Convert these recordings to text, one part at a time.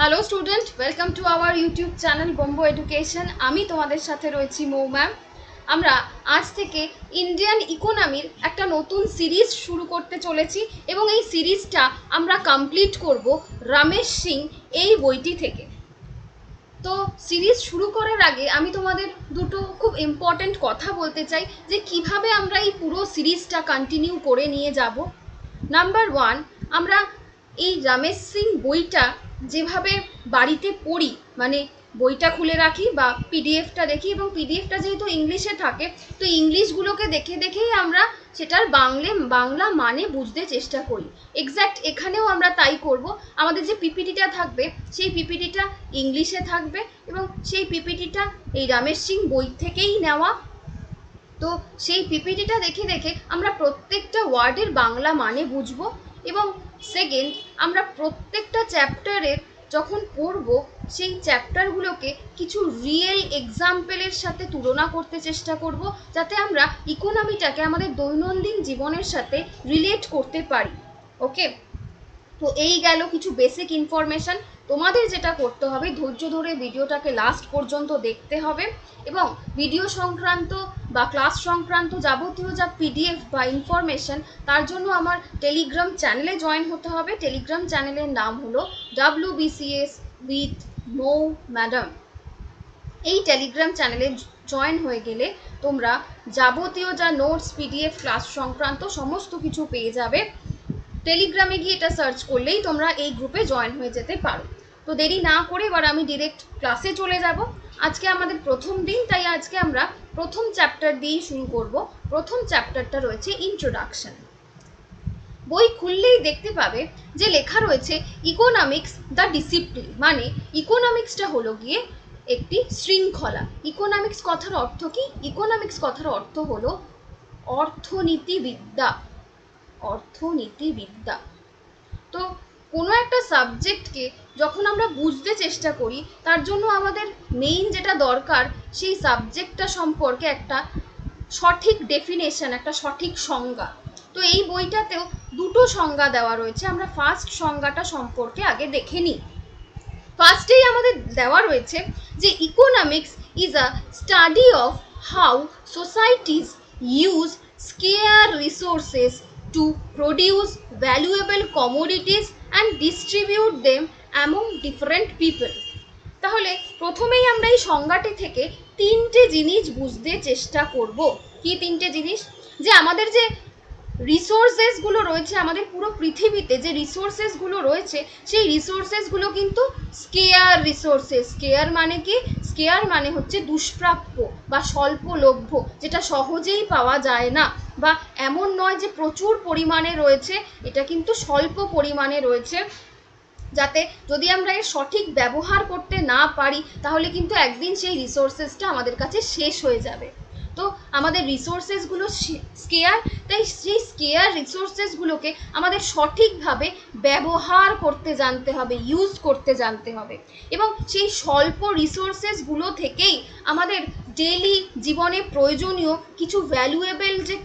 Hello student, welcome to our YouTube channel Bombo education. আমি তোমাদের সাথে রয়েছি মৌ ম্যাম। আমরা আজ থেকে ইন্ডিয়ান ইকোনমির একটা নতুন সিরিজ শুরু করতে চলেছি এবং এই সিরিজটা আমরা কমপ্লিট করব রমেশ সিং এই বইটি থেকে। তো সিরিজ শুরু করার আগে আমি তোমাদের দুটো খুব ইম্পর্ট্যান্ট কথা বলতে চাই যে কিভাবে আমরা এই পুরো সিরিজটা কন্টিনিউ করে নিয়ে যাব। নাম্বার ওয়ান, আমরা এই রমেশ সিং বইটা যেভাবে বাড়িতে পড়ি, মানে বইটা খুলে রাখি বা পিডিএফটা দেখি, এবং পিডিএফটা যেহেতু ইংলিশে থাকে তো ইংলিশগুলোকে দেখে দেখেই আমরা সেটার বাংলা মানে বুঝতে চেষ্টা করি। এক্স্যাক্ট এখানেও আমরা তাই করব। আমাদের যে পিপিটিটা থাকবে সেই পিপিটিটা ইংলিশে থাকবে এবং সেই পিপিটিটা এই রমেশ সিং বই থেকেই নেওয়া। তো সেই পিপিটিটা দেখে দেখে আমরা প্রত্যেকটা ওয়ার্ডের বাংলা মানে বুঝবো এবং সেকেন্ড, আমরা প্রত্যেকটা চ্যাপ্টারের যখন পড়বো সেই চ্যাপ্টারগুলোকে কিছু রিয়েল এক্সাম্পলের সাথে তুলনা করতে চেষ্টা করব, যাতে আমরা ইকোনমিটাকে আমাদের দৈনন্দিন জীবনের সাথে রিলেট করতে পারি। ওকে, তো এই গেল কিছু বেসিক ইনফরমেশন। তোমাদের যেটা করতে হবে, ধৈর্য ধরে ভিডিওটাকে লাস্ট পর্যন্ত দেখতে হবে এবং ভিডিও সংক্রান্ত বা ক্লাস সংক্রান্ত যাবতীয় যা পিডিএফ বা ইনফরমেশন, তার জন্য আমার টেলিগ্রাম চ্যানেলে জয়েন হতে হবে। টেলিগ্রাম চ্যানেলের নাম হলো WBCS উইথ মৌ ম্যাডাম। এই টেলিগ্রাম চ্যানেলে জয়েন হয়ে গেলে তোমরা যাবতীয় যা নোটস, পিডিএফ, ক্লাস সংক্রান্ত সমস্ত কিছু পেয়ে যাবে। টেলিগ্রামে গিয়ে এটা সার্চ করলেই তোমরা এই গ্রুপে জয়েন হয়ে যেতে পারো। তো দেরি না করে এবার আমি ডিরেক্ট ক্লাসে চলে যাব। আজকে আমাদের প্রথম দিন, তাই আজকে আমরা প্রথম চ্যাপ্টার দিয়েই শুরু করব। প্রথম চ্যাপ্টারটা রয়েছে ইন্ট্রোডাকশন। বই খুললেই দেখতে পাবে যে লেখা রয়েছে ইকোনমিক্স দ্য ডিসিপ্লিন, মানে ইকোনমিক্সটা হলো গিয়ে একটি শৃঙ্খলা। ইকোনমিক্স কথার অর্থ কি? ইকোনমিক্স কথার অর্থ হলো অর্থনীতিবিদ্যা। অর্থনীতিবিদ্যা। তো কোনো একটা সাবজেক্টকে যখন আমরা বুঝতে চেষ্টা করি, তার জন্য আমাদের মেইন যেটা দরকার, সেই সাবজেক্টটা সম্পর্কে একটা সঠিক ডেফিনেশন, একটা সঠিক সংজ্ঞা। তো এই বইটাতেও দুটো সংজ্ঞা দেওয়া রয়েছে। আমরা ফার্স্ট সংজ্ঞাটা সম্পর্কে আগে দেখে নিই। ফার্স্টেই আমাদের দেওয়া রয়েছে যে economics is a study of how societies use scarce resources to produce valuable commodities and distribute them among different people. তাহলে প্রথমেই আমরা এই সংজ্ঞাটি থেকে তিনটে জিনিস বুঝতে চেষ্টা করব। কি তিনটে জিনিস? যে আমাদের যে রিসোর্সেসগুলো রয়েছে, আমাদের পুরো পৃথিবীতে যে রিসোর্সেসগুলো রয়েছে, সেই রিসোর্সেসগুলো কিন্তু স্কেয়ার রিসোর্সেস। স্কেয়ার মানে কি? স্কেয়ার মানে হচ্ছে দুষ্প্রাপ্য বা স্বল্পলভ্য, যেটা সহজেই পাওয়া যায় না, বা এমন নয় যে প্রচুর পরিমাণে রয়েছে, এটা কিন্তু স্বল্প পরিমাণে রয়েছে, যাতে যদি আমরা এর সঠিক ব্যবহার করতে না পারি তাহলে কিন্তু একদিন সেই রিসোর্সেসটা আমাদের কাছে শেষ হয়ে যাবে। তো আমাদের রিসোর্সেসগুলো স্কেয়ার, তাই সেই স্কেয়ার রিসোর্সেসগুলোকে আমাদের সঠিকভাবে ব্যবহার করতে জানতে হবে, ইউজ করতে জানতে হবে, এবং সেই স্বল্প রিসোর্সেসগুলো থেকেই আমাদের ডেইলি জীবনে প্রয়োজনীয় কিছু ভ্যালুয়েবল যে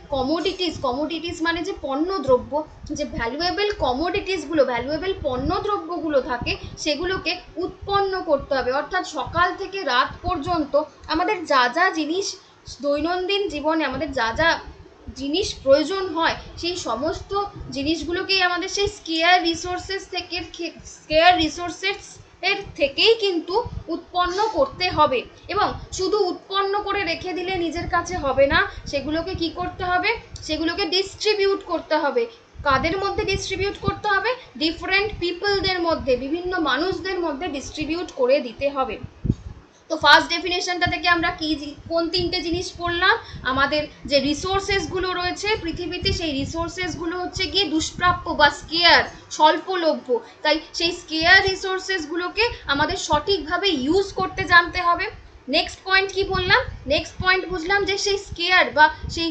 কমোডিটিস মানে যে পণ্যদ্রব্য, যে ভ্যালুয়েবল কমোডিটিসগুলো, ভ্যালুয়েবল পণ্যদ্রব্যগুলো থাকে, সেগুলোকে উৎপন্ন করতে হবে। অর্থাৎ সকাল থেকে রাত পর্যন্ত আমাদের যা যা জিনিস দৈনন্দিন জীবনে আমাদের যা যা জিনিস প্রয়োজন হয়, সেই সমস্ত জিনিসগুলোকেই আমাদের সেই স্কেয়ার রিসোর্সেস এর থেকেই কিন্তু উৎপন্ন করতে হবে। এবং শুধু উৎপন্ন করে রেখে দিলে নিজের কাছে হবে না, সেগুলোকে কি করতে হবে? সেগুলোকে ডিস্ট্রিবিউট করতে হবে। কাদের মধ্যে ডিস্ট্রিবিউট করতে হবে? ডিফারেন্ট পিপলদের মধ্যে, বিভিন্ন মানুষদের মধ্যে ডিস্ট্রিবিউট করে দিতে হবে। তো ফার্স্ট ডেফিনেশনটা থেকে আমরা কোন তিনটে জিনিস পড়লাম? আমাদের যে রিসোর্সেসগুলো রয়েছে পৃথিবীতে, সেই রিসোর্সেসগুলো হচ্ছে গিয়ে দুষ্প্রাপ্য বা স্কেয়ার, স্বল্পলভ্য। তাই সেই স্কেয়ার রিসোর্সেসগুলোকে আমাদের সঠিকভাবে ইউজ করতে জানতে হবে। নেক্সট পয়েন্ট কি বললাম? নেক্সট পয়েন্ট বুঝলাম যে সেই স্কেয়ার বা সেই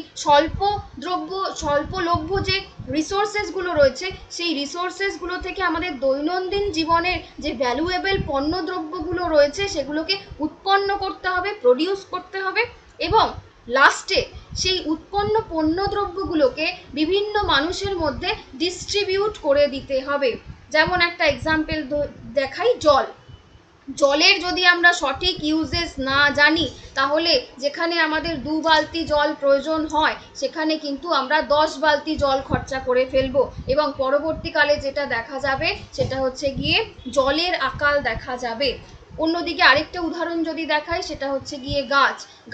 স্বল্পলভ্য যে রিসোর্সেসগুলো রয়েছে, সেই রিসোর্সেসগুলো থেকে আমাদের দৈনন্দিন জীবনের যে ভ্যালুয়েবল পণ্যদ্রব্যগুলো রয়েছে সেগুলোকে উৎপন্ন করতে হবে, প্রডিউস করতে হবে, এবং লাস্টে সেই উৎপন্ন পণ্যদ্রব্যগুলোকে বিভিন্ন মানুষের মধ্যে ডিস্ট্রিবিউট করে দিতে হবে, যেমন একটা এক্সাম্পল দেখাই, জলের যদি আমরা সঠিক ইউজেস না জানি, তাহলে যেখানে আমাদের 2 বালতি জল প্রয়োজন হয় সেখানে কিন্তু আমরা 10 বালতি জল খরচা করে ফেলবো, এবং পরবর্তীকালে যেটা দেখা যাবে সেটা হচ্ছে গিয়ে জলের আকাল দেখা যাবে। অন্যদিকে আরেকটা উদাহরণ যদি দেখাই, সেটা হচ্ছে গিয়ে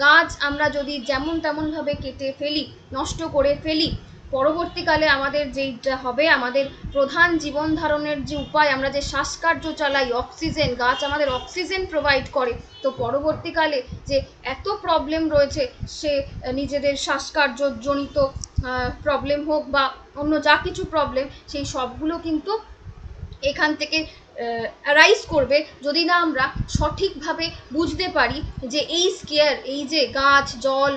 গাছ আমরা যদি যেমন তেমনভাবে কেটে ফেলি, নষ্ট করে ফেলি, পরবর্তীকালে আমাদের যেটা হবে, আমাদের প্রধান জীবন ধারণের যে উপায়, আমরা যে শ্বাসকার্য চালাই, অক্সিজেন, গাছ আমাদের অক্সিজেন প্রোভাইড করে, তো পরবর্তীকালে যে এত প্রবলেম রয়েছে, সে নিজেদের শ্বাসকার্যজনিত প্রবলেম হোক বা অন্য যা কিছু প্রবলেম, সেই সবগুলো কিন্তু এখান থেকে অ্যারাইজ করবে যদি না আমরা সঠিকভাবে বুঝতে পারি যে এই যে গাছ, জল,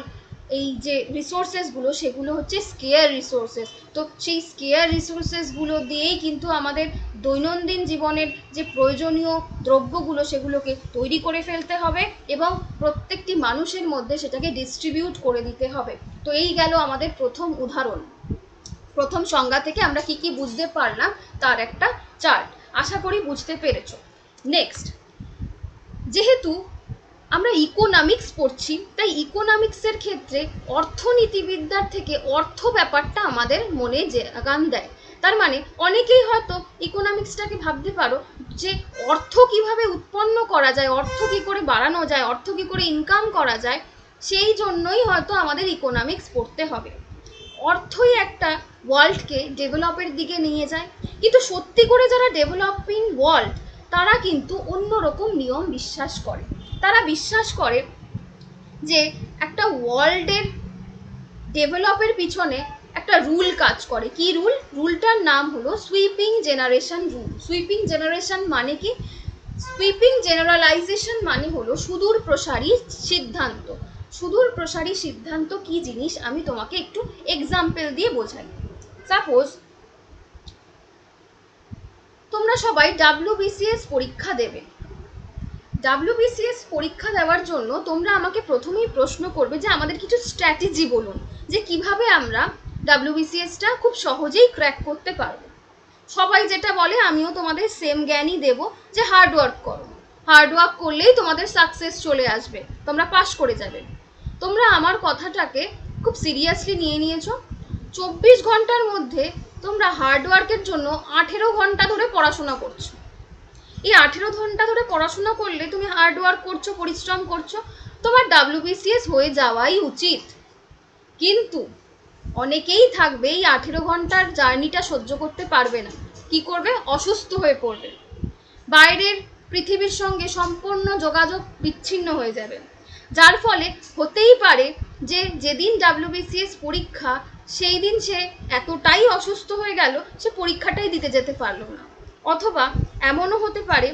এই যে রিসোর্সেসগুলো, সেগুলো হচ্ছে স্কেয়ার রিসোর্সেস। তো সেই স্কেয়ার রিসোর্সেসগুলো দিয়েই কিন্তু আমাদের দৈনন্দিন জীবনের যে প্রয়োজনীয় দ্রব্যগুলো, সেগুলোকে তৈরি করে ফেলতে হবে এবং প্রত্যেকটি মানুষের মধ্যে সেটাকে ডিস্ট্রিবিউট করে দিতে হবে। তো এই গেল আমাদের প্রথম উদাহরণ। প্রথম সংজ্ঞা থেকে আমরা কি কি বুঝতে পারলাম তার একটা চার্ট, আশা করি বুঝতে পেরেছো। নেক্সট, যেহেতু আমরা ইকোনমিক্স পড়ছি, তাই ইকোনমিক্সের ক্ষেত্রে অর্থনীতিবিদ্যার থেকে অর্থ ব্যাপারটা আমাদের মনে জাগান দেয়। তার মানে অনেকেই হয়তো ইকোনমিক্সটাকে ভাবতে পারো যে অর্থ কিভাবে উৎপন্ন করা যায়, অর্থ কি করে বাড়ানো যায়, অর্থ কি করে ইনকাম করা যায়, সেই জন্যই হয়তো আমাদের ইকোনমিক্স পড়তে হবে। অর্থই একটা ওয়ার্ল্ডকে ডেভেলপের দিকে নিয়ে যায়, কিন্তু সত্যি করে যারা ডেভেলপিং ওয়ার্ল্ড, তারা কিন্তু অন্যরকম নিয়ম বিশ্বাস করে। তারা বিশ্বাস করে যে একটা ওয়ার্ল্ডের ডেভেলপের পিছনে একটা রুল কাজ করে। কি রুল? রুলটার নাম হলো sweeping generation rule. Sweeping generation মানে কি? সুইপিং জেনারেলাইজেশন মানে হলো সুদূর প্রসারী সিদ্ধান্ত। সুদূর প্রসারী সিদ্ধান্ত কি জিনিস আমি তোমাকে একটু এক্সাম্পল দিয়ে বোঝাই। সাপোজ তোমরা সবাই WBCS পরীক্ষা দেবে। WBCS পরীক্ষা দেওয়ার জন্য তোমরা আমাকে প্রথমেই প্রশ্ন করবে যে আমাদের কিছু স্ট্র্যাটেজি বলুন, যে কিভাবে আমরা WBCSটা খুব সহজেই ক্র্যাক করতে পারবো। সবাই যেটা বলে, আমিও তোমাদের সেম জ্ঞানই দেব, যে হার্ডওয়ার্ক করো, হার্ডওয়ার্ক করলেই তোমাদের সাকসেস চলে আসবে, তোমরা পাস করে যাবে। তোমরা আমার কথাটাকে খুব সিরিয়াসলি নিয়ে নিয়েছো। 24 ঘন্টার মধ্যে তোমরা হার্ডওয়ার্কের জন্য 18 ঘন্টা ধরে পড়াশোনা করছো। এই 18 ঘন্টা ধরে পড়াশোনা করলে তুমি হার্ডওয়ার্ক করছো, পরিশ্রম করছো, তোমার WBCS হয়ে যাওয়াই উচিত। কিন্তু অনেকেই থাকবে এই 18 ঘন্টার জার্নিটা সহ্য করতে পারবে না। কি করবে? অসুস্থ হয়ে পড়বে, বাইরের পৃথিবীর সঙ্গে সম্পূর্ণ যোগাযোগ বিচ্ছিন্ন হয়ে যাবে, যার ফলে হতেই পারে যে যেদিন WBCS পরীক্ষা, সেই দিন সে এতটাই অসুস্থ হয়ে গেল, সে পরীক্ষাটাই দিতে যেতে পারলো না। অথবা এমনও হতে পারে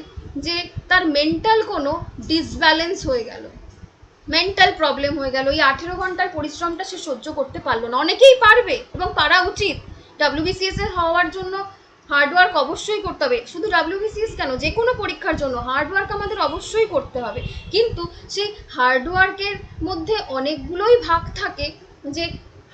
যে তার মেন্টাল কোনো ডিসব্যালেন্স হয়ে গেল, মেন্টাল প্রবলেম হয়ে গেল, এই 18 ঘন্টার পরিশ্রমটা সে সহ্য করতে পারলো না। অনেকেই পারবে এবং পারা উচিত। WBCS এর হওয়ার জন্য হার্ডওয়ার্ক অবশ্যই করতে হবে। শুধু WBCS কেন, যে কোনো পরীক্ষার জন্য হার্ডওয়ার্ক আমাদের অবশ্যই করতে হবে। কিন্তু সেই হার্ডওয়ার্কের মধ্যে অনেকগুলোই ভাগ থাকে, যে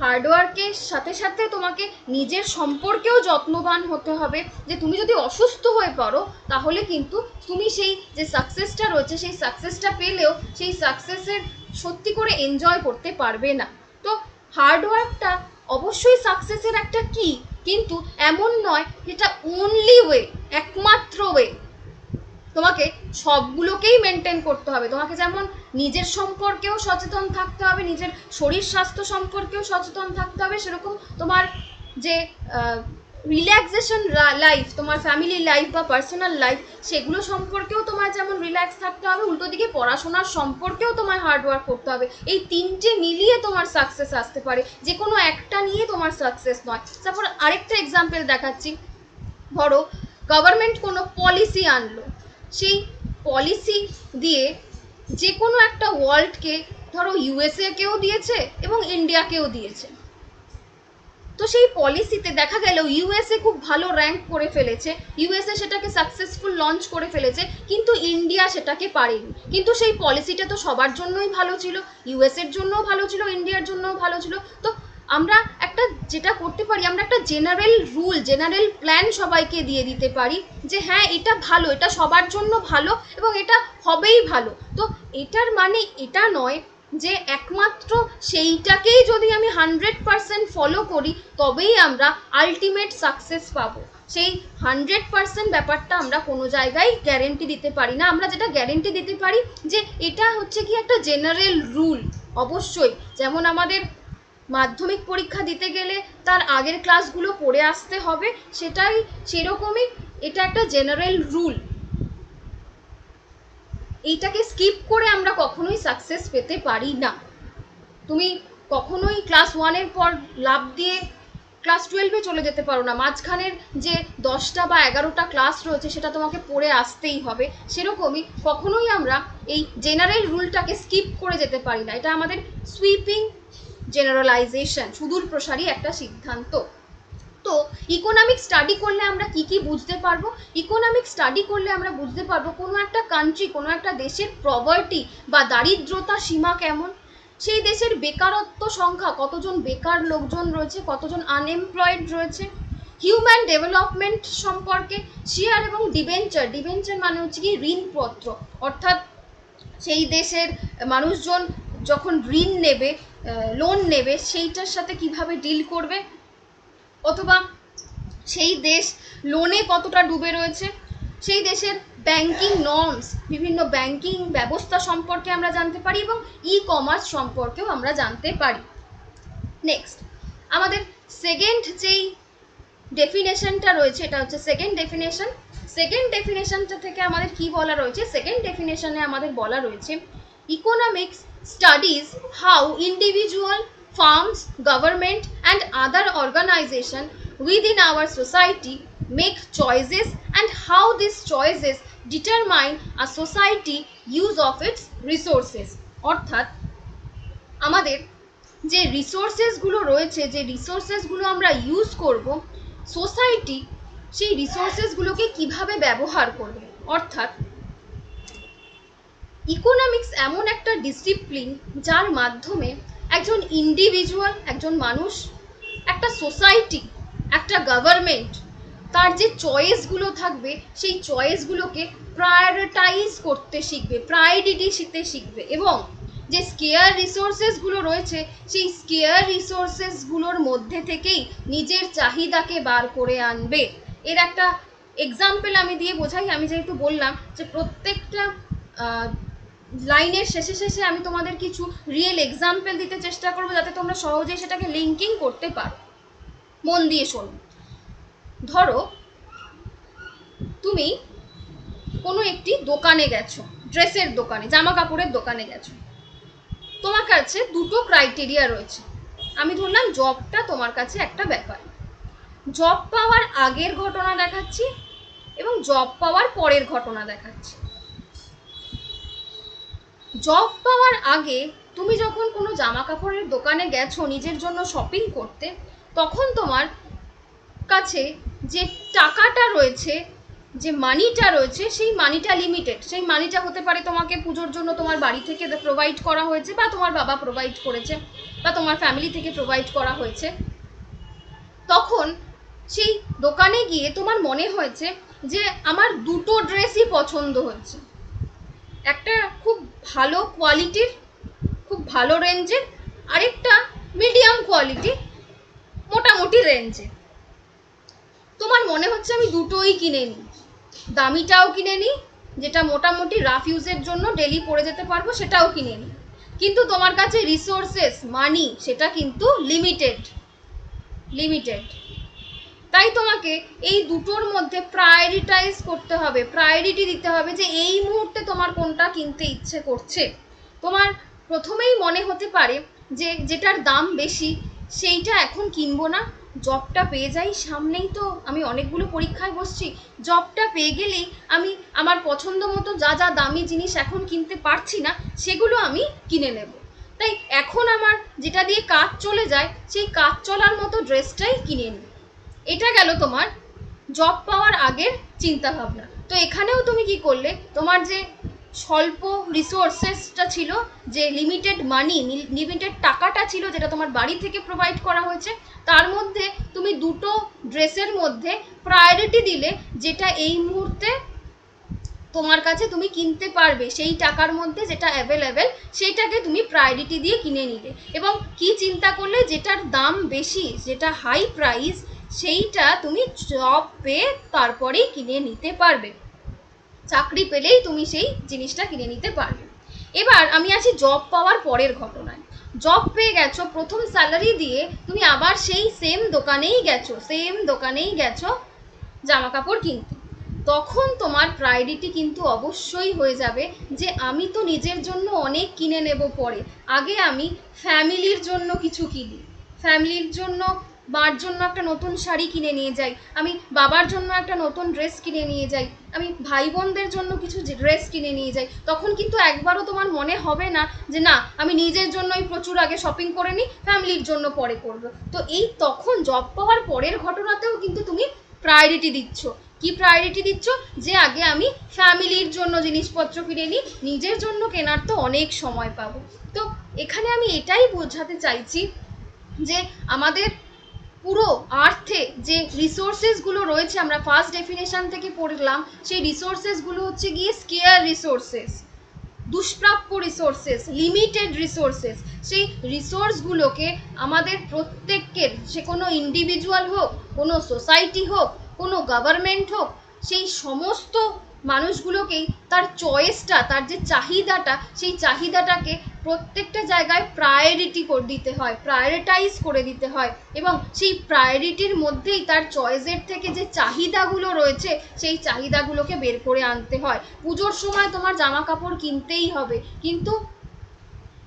হার্ডওয়ার্কের সাথে সাথে তোমাকে নিজের সম্পর্কেও যত্নবান হতে হবে। যে তুমি যদি অসুস্থ হয়ে পড়ো, তাহলে কিন্তু তুমি সেই যে সাকসেসটা রয়েছে, সেই সাকসেসটা পেলেও সেই সাকসেসের সত্যি করে এনজয় করতে পারবে না। তো হার্ডওয়ার্কটা অবশ্যই সাকসেসের একটা কি, কিন্তু এমন নয় যেটা অনলি ওয়ে, একমাত্র ওয়ে। তোমাকে সবগুলোকেই মেনটেন করতে হবে। তোমাকে যেমন নিজের সম্পর্কেও সচেতন থাকতে হবে, নিজের শরীর স্বাস্থ্য সম্পর্কেও সচেতন থাকতে হবে, সেরকম তোমার যে রিল্যাক্সেশন লাইফ, তোমার ফ্যামিলি লাইফ বা পার্সোনাল লাইফ, সেগুলো সম্পর্কেও তোমার যেমন রিল্যাক্স থাকতে হবে, উল্টো দিকে পড়াশোনার সম্পর্কেও তোমার হার্ডওয়ার্ক করতে হবে। এই তিনটে মিলিয়ে তোমার সাকসেস আসতে পারে, যে কোনো একটা নিয়ে তোমার সাকসেস নয়। তারপর আরেকটা এক্সাম্পল দেখাচ্ছি। ধরো গভর্নমেন্ট কোনো পলিসি আনলো, সেই পলিসি দিয়ে যে কোনো একটা ওয়ার্ল্ডকে, ধরো USA কেও দিয়েছে এবং ইন্ডিয়াকেও দিয়েছে। তো সেই পলিসিতে দেখা গেল USA খুব ভালো র্যাঙ্ক করে ফেলেছে, USA সেটাকে সাকসেসফুল লঞ্চ করে ফেলেছে, কিন্তু ইন্ডিয়া সেটাকে পারেনি। কিন্তু সেই পলিসিটা তো সবার জন্যই ভালো ছিল, US এর জন্যও ভালো ছিল, ইন্ডিয়ার জন্যও ভালো ছিল। তো আমরা একটা যেটা করতে পারি, আমরা একটা জেনারেল রুল, জেনারেল প্ল্যান সবাইকে দিয়ে দিতে পারি যে হ্যাঁ এটা ভালো, এটা সবার জন্য ভালো এবং এটা হবেই ভালো। তো এটার মানে এটা নয় যে একমাত্র সেইটাকেই যদি আমি 100% ফলো করি তবেই আমরা আলটিমেট সাকসেস পাবো। সেই 100% ব্যাপারটা আমরা কোনো জায়গায় গ্যারেন্টি দিতে পারি না। আমরা যেটা গ্যারেন্টি দিতে পারি যে এটা হচ্ছে কি একটা জেনারেল রুল। অবশ্যই যেমন আমাদের মাধ্যমিক পরীক্ষা দিতে গেলে তার আগের ক্লাসগুলো পড়ে আসতে হবে, সেটাই সেরকমই এটা একটা জেনারেল রুল। এইটাকে স্কিপ করে আমরা কখনোই সাকসেস পেতে পারি না। তুমি কখনোই ক্লাস 1-এর পর লাভ দিয়ে ক্লাস 12-এ চলে যেতে পারো না। মাঝখানের যে 10টা বা 11টা ক্লাস রয়েছে সেটা তোমাকে পড়ে আসতেই হবে। সেরকমই কখনোই আমরা এই জেনারেল রুলটাকে স্কিপ করে যেতে পারি না। এটা আমাদের সুইপিং জেনারেলাইজেশন, সুদূর প্রসারী একটা সিদ্ধান্ত। তো ইকোনমিক স্টাডি করলে আমরা কি কি বুঝতে পারবো? ইকোনমিক স্টাডি করলে আমরা বুঝতে পারবো কোনো একটা কান্ট্রি, কোনো একটা দেশের পভার্টি বা দারিদ্রতা সীমা কেমন, সেই দেশের বেকারত্ব সংখ্যা, কতজন বেকার লোকজন রয়েছে, কতজন আনএমপ্লয়েড রয়েছে, হিউম্যান ডেভেলপমেন্ট সম্পর্কে, শেয়ার এবং ডিবেঞ্চার। ডিবেঞ্চার মানে হচ্ছে কি ঋণপত্র, অর্থাৎ সেই দেশের মানুষজন যখন ঋণ নেবে, লোন নেবে, সেইটার সাথে কিভাবে ডিল করবে, অথবা সেই দেশ লোনে কতটা ডুবে রয়েছে, সেই দেশের ব্যাংকিং নর্মস, বিভিন্ন ব্যাংকিং ব্যবস্থা সম্পর্কে আমরা জানতে পারি এবং ই কমার্স সম্পর্কেও আমরা জানতে পারি। নেক্সট আমাদের সেকেন্ড যেই ডেফিনেশনটা রয়েছে এটা হচ্ছে সেকেন্ড ডেফিনেশন। সেকেন্ড ডেফিনেশনটা থেকে আমাদের কি বলা রয়েছে? সেকেন্ড ডেফিনেশনে আমাদের বলা রয়েছে economics studies how individual, firms, government and other organization within our society make choices and how these choices determine a society use of its resources। অর্থাৎ আমাদের যে রিসোর্সেসগুলো রয়েছে, যে রিসোর্সেসগুলো আমরা ইউজ করব, সোসাইটি সেই রিসোর্সেসগুলোকে কিভাবে ব্যবহার করবে। অর্থাৎ ইকোনমিক্স এমন একটা ডিসিপ্লিন যার মাধ্যমে একজন ইন্ডিভিজুয়াল, একজন মানুষ, একটা সোসাইটি, একটা গভর্নমেন্ট তার যে চয়েসগুলো থাকবে সেই চয়েসগুলোকে প্রায়োরিটাইজ করতে শিখবে, প্রায়োরিটি দিতে শিখবে এবং যে স্কেয়ার রিসোর্সেসগুলো রয়েছে সেই স্কেয়ার রিসোর্সেসগুলোর মধ্যে থেকেই নিজের চাহিদাকে বার করে আনবে। এর একটা এক্সাম্পল আমি দিয়ে বোঝাই। আমি যেহেতু বললাম যে প্রত্যেকটা লাইনের শেষে শেষে আমি তোমাদের কিছু রিয়েল এক্সাম্পল দিতে চেষ্টা করবো যাতে তোমরা সহজেই সেটাকে লিঙ্কিং করতে পারো। মন দিয়ে শোনো। ধরো তুমি কোনো একটি দোকানে গেছো, ড্রেসের দোকানে, জামা কাপড়ের দোকানে গেছো। তোমার কাছে দুটো ক্রাইটেরিয়া রয়েছে। আমি ধরলাম জবটা তোমার কাছে একটা ব্যাপার। জব পাওয়ার আগের ঘটনা দেখাচ্ছি এবং জব পাওয়ার পরের ঘটনা দেখাচ্ছি। জব পাওয়ার আগে তুমি যখন কোনো জামা কাপড়ের দোকানে গেছো নিজের জন্য শপিং করতে, তখন তোমার কাছে যে টাকাটা রয়েছে, যে মানিটা রয়েছে, সেই মানিটা লিমিটেড। সেই মানিটা হতে পারে তোমাকে পুজোর জন্য তোমার বাড়ি থেকে প্রোভাইড করা হয়েছে, বা তোমার বাবা প্রোভাইড করেছে, বা তোমার ফ্যামিলি থেকে প্রোভাইড করা হয়েছে। তখন সেই দোকানে গিয়ে তোমার মনে হয়েছে যে আমার দুটো ড্রেসই পছন্দ হচ্ছে, একটা খুব ভালো কোয়ালিটির, খুব ভালো রেঞ্জের, আরেকটা মিডিয়াম কোয়ালিটি, মোটামুটি রেঞ্জে। তোমার মনে হচ্ছে আমি দুটোই কিনে নিই, দামিটাও কিনে নিই, যেটা মোটামুটি রাফ ইউজের জন্য ডেলি পরে যেতে পারবো সেটাও কিনে নিই। কিন্তু তোমার কাছে রিসোর্সেস, মানি, সেটা কিন্তু লিমিটেড। তাই তোমাকে এই দুটোর মধ্যে প্রায়োরিটাইজ করতে হবে, প্রায়োরিটি দিতে হবে যে এই মুহূর্তে তোমার কোনটা কিনতে ইচ্ছে করছে। তোমার প্রথমেই মনে হতে পারে যে যেটার দাম বেশি সেইটা এখন কিনবো না, জবটা পেয়ে যাই, সামনেই তো আমি অনেকগুলো পরীক্ষায় বসছি, জবটা পেয়ে গেলেই আমি আমার পছন্দ মতো যা যা দামি জিনিস এখন কিনতে পারছি না সেগুলো আমি কিনে নেব। তাই এখন আমার যেটা দিয়ে কাজ চলে যায় সেই কাজ চলার মতো ড্রেসটাই কিনে নিই। এটা গেল তোমার জব পাওয়ার আগের চিন্তা ভাবনা। তো এখানেও তুমি কি করলে, তোমার যে স্বল্প রিসোর্সেসটা ছিল, যে লিমিটেড মানি, লিমিটেড টাকাটা ছিল যেটা তোমার বাড়ি থেকে প্রোভাইড করা হয়েছে, তার মধ্যে তুমি দুটো ড্রেসের মধ্যে প্রায়োরিটি দিলে যেটা এই মুহূর্তে তোমার কাছে তুমি কিনতে পারবে, সেই টাকার মধ্যে যেটা অ্যাভেলেবেল সেইটাকে তুমি প্রায়োরিটি দিয়ে কিনে নিলে। এবং কি চিন্তা করলে, যেটার দাম বেশি, যেটা হাই প্রাইস, সেইটা তুমি জব পেয়ে তারপরেই কিনে নিতে পারবে, চাকরি পেলেই তুমি সেই জিনিসটা কিনে নিতে পারবে। এবার আমি আসি জব পাওয়ার পরের ঘটনায়। জব পেয়ে গেছো, প্রথম স্যালারি দিয়ে তুমি আবার সেই সেম দোকানেই গেছো জামা কাপড় কিনতে। তখন তোমার প্রায়োরিটি কিন্তু অবশ্যই হয়ে যাবে যে আমি তো নিজের জন্য অনেক কিনে নেব পরে, আগে আমি ফ্যামিলির জন্য কিছু কিনি, ফ্যামিলির জন্য মার জন্য একটা নতুন শাড়ি কিনে নিয়ে যাই, আমি বাবার জন্য একটা নতুন ড্রেস কিনে নিয়ে যাই, আমি ভাই বোনদের জন্য কিছু ড্রেস কিনে নিয়ে যাই। তখন কিন্তু একবারও তোমার মনে হবে না যে না, আমি নিজের জন্যই প্রচুর আগে শপিং করে নিই, ফ্যামিলির জন্য পরে করবো। তো এই তখন জব পাওয়ার পরের ঘটনাতেও কিন্তু তুমি প্রায়োরিটি দিচ্ছ। কি প্রায়োরিটি দিচ্ছ? যে আগে আমি ফ্যামিলির জন্য জিনিসপত্র কিনে নিই, নিজের জন্য কেনার তো অনেক সময় পাবো। তো এখানে আমি এটাই বোঝাতে চাইছি যে আমাদের পুরো আর্থে যে রিসোর্সেসগুলো রয়েছে, আমরা ফার্স্ট ডেফিনেশন থেকে পড়লাম, সেই রিসোর্সেসগুলো হচ্ছে গিয়ে স্কেয়ার রিসোর্সেস, দুষ্প্রাপ্য রিসোর্সেস, লিমিটেড রিসোর্সেস। সেই রিসোর্সগুলোকে আমাদের প্রত্যেকের, সে কোনো ইন্ডিভিজুয়াল হোক, কোনো সোসাইটি হোক, কোনো গভর্নমেন্ট হোক, সেই সমস্ত মানুষগুলোকেই তার চয়েসটা, তার যে চাহিদাটা, সেই চাহিদাটাকে প্রত্যেকটা জায়গায় প্রায়োরিটি করে দিতে হয়, প্রায়োরিটাইজ করে দিতে হয়। এবং সেই প্রায়োরিটির মধ্যেই তার চয়েসের থেকে যে চাহিদাগুলো রয়েছে, সেই চাহিদাগুলোকে বের করে আনতে হয়। পুজোর সময় তোমার জামা কাপড় কিনতেই হবে, কিন্তু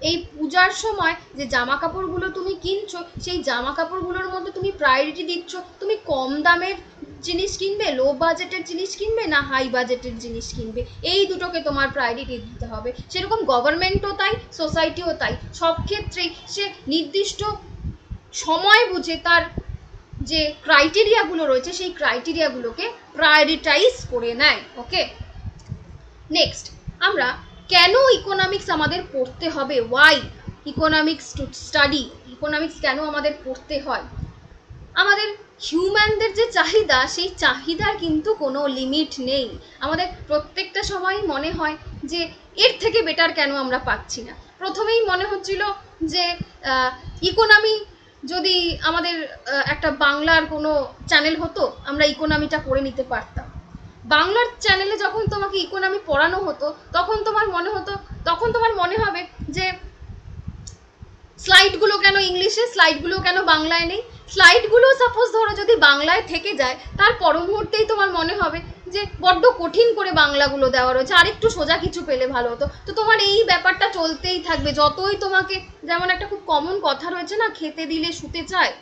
এই পূজার সময় যে জামা কাপড়গুলো তুমি কিনছো, সেই জামা কাপড়গুলোর মধ্যে তুমি প্রায়োরিটি দিচ্ছ তুমি কম দামের জিনিস কিনবে, লো বাজেটের জিনিস কিনবে, না হাই বাজেটের জিনিস কিনবে, এই দুটোকে তোমার প্রায়োরিটি দিতে হবে। সেরকম গভর্নমেন্টও তাই, সোসাইটিও তাই, সব ক্ষেত্রেই সে নির্দিষ্ট সময় বুঝে তার যে ক্রাইটেরিয়াগুলো রয়েছে, সেই ক্রাইটেরিয়াগুলোকে প্রায়োরিটাইজ করে নেয়। ওকে, নেক্সট আমরা কেন ইকোনমিক্স আমাদের পড়তে হবে, why economics to study, economics কেন আমাদের পড়তে হয়। আমাদের হিউম্যানদের যে চাহিদা, সেই চাহিদার কিন্তু কোনো লিমিট নেই। আমাদের প্রত্যেকটা সময় মনে হয় যে এর থেকে বেটার কেন আমরা পাচ্ছি না। প্রথমেই মনে হচ্ছিল যে ইকোনমি যদি আমাদের একটা বাংলার কোনো চ্যানেল হতো, আমরা ইকোনমিটা পড়ে নিতে পারতাম। বাংলার চ্যানেলে যখন তোমাকে ইকোনমি পড়ানো হতো, তখন তোমার মনে হবে যে স্লাইডগুলো কেন ইংলিশে, স্লাইডগুলো কেন বাংলায় নেই। স্লাইডগুলো সাপোজ ধরো যদি বাংলায় থেকে যায়, তার পর মুহূর্তেই তোমার মনে হবে যে বড্ড কঠিন করে বাংলাগুলো দেওয়া রয়েছে, আরেকটু সোজা কিছু পেলে ভালো হতো। তো তোমার এই ব্যাপারটা চলতেই থাকবে, যতই তোমাকে, যেমন একটা খুব কমন কথা রয়েছে না, খেতে দিলে শুতে চায়,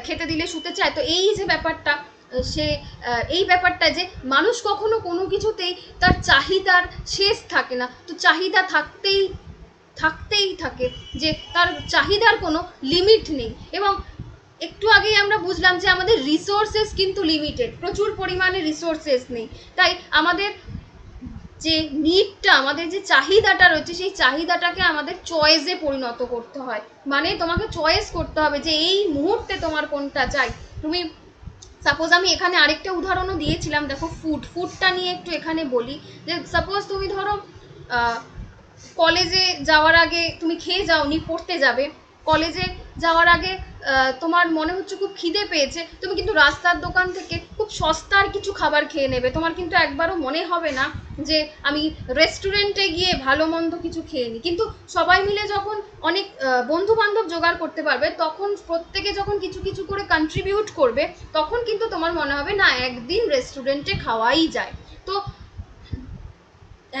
খেতে দিলে শুতে চায়। তো এই যে ব্যাপারটা, এই ব্যাপারটা যে মানুষ কখনো কোনো কিছুতেই তার চাহিদার শেষ থাকে না, তো চাহিদা থাকতেই থাকে, যে তার চাহিদার কোনো লিমিট নেই। এবং একটু আগেই আমরা বুঝলাম যে আমাদের রিসোর্সেস কিন্তু লিমিটেড, প্রচুর পরিমাণে রিসোর্সেস নেই। তাই আমাদের যে নিডটা, আমাদের যে চাহিদাটা রয়েছে, সেই চাহিদাটাকে আমাদের চয়েসে পরিণত করতে হয়। মানে তোমাকে চয়েস করতে হবে যে এই মুহূর্তে তোমার কোনটা চাই। তুমি সাপোজ, আমি এখানে আরেকটা উদাহরণও দিয়েছিলাম, দেখো ফুডটা নিয়ে একটু এখানে বলি। যে সাপোজ তুমি ধরো কলেজে যাওয়ার আগে তুমি খেয়ে যাওনি, পড়তে যাবে, কলেজে যাওয়ার আগে তোমার মনে হচ্ছে খুব খিদে পেয়েছে, তুমি কিন্তু রাস্তার দোকান থেকে খুব সস্তার কিছু খাবার খেয়ে নেবে। তোমার কিন্তু একবারও মনে হবে না যে আমি রেস্টুরেন্টে গিয়ে ভালো মন্দ কিছু খেয়ে নিই। কিন্তু সবাই মিলে যখন অনেক বন্ধু বান্ধব জোগাড় করতে পারবে, তখন প্রত্যেকে যখন কিছু কিছু করে কন্ট্রিবিউট করবে, তখন কিন্তু তোমার মনে হবে না একদিন রেস্টুরেন্টে খাওয়াই যায়। তো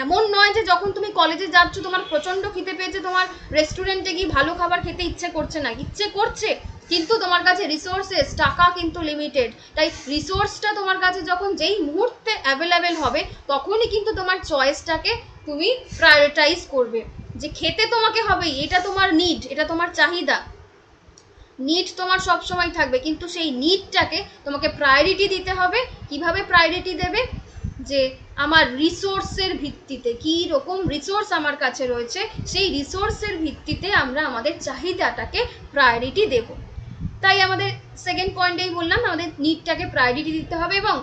এমন নয় যে যখন তুমি কলেজে যাচ্ছ তোমার প্রচণ্ড খিদে পেয়েছে, তোমার রেস্টুরেন্টে গিয়ে ভালো খাবার খেতে ইচ্ছে করছে না, ইচ্ছে করছে, কিন্তু তোমার কাছে রিসোর্সেস, টাকা কিন্তু লিমিটেড। তাই রিসোর্সটা তোমার কাছে যখন যেই মুহূর্তে অ্যাভেলেবেল হবে, তখনই কিন্তু তোমার চয়েসটাকে তুমি প্রায়োরিটাইজ করবে যে খেতে তোমাকে হবেই, এটা তোমার নিড, এটা তোমার চাহিদা। নিড তোমার সব সময় থাকবে, কিন্তু সেই নিডটাকে তোমাকে প্রায়োরিটি দিতে হবে। কিভাবে প্রায়োরিটি দেবে? যে আমার রিসোর্সের ভিত্তিতে, কী রকম রিসোর্স আমার কাছে রয়েছে সেই রিসোর্সের ভিত্তিতে আমরা আমাদের চাহিদাটাকে প্রায়োরিটি দেব। তাই আমাদের সেকেন্ড পয়েন্টেই বললাম, আমাদের নিডটাকে প্রায়োরিটি দিতে হবে, এবং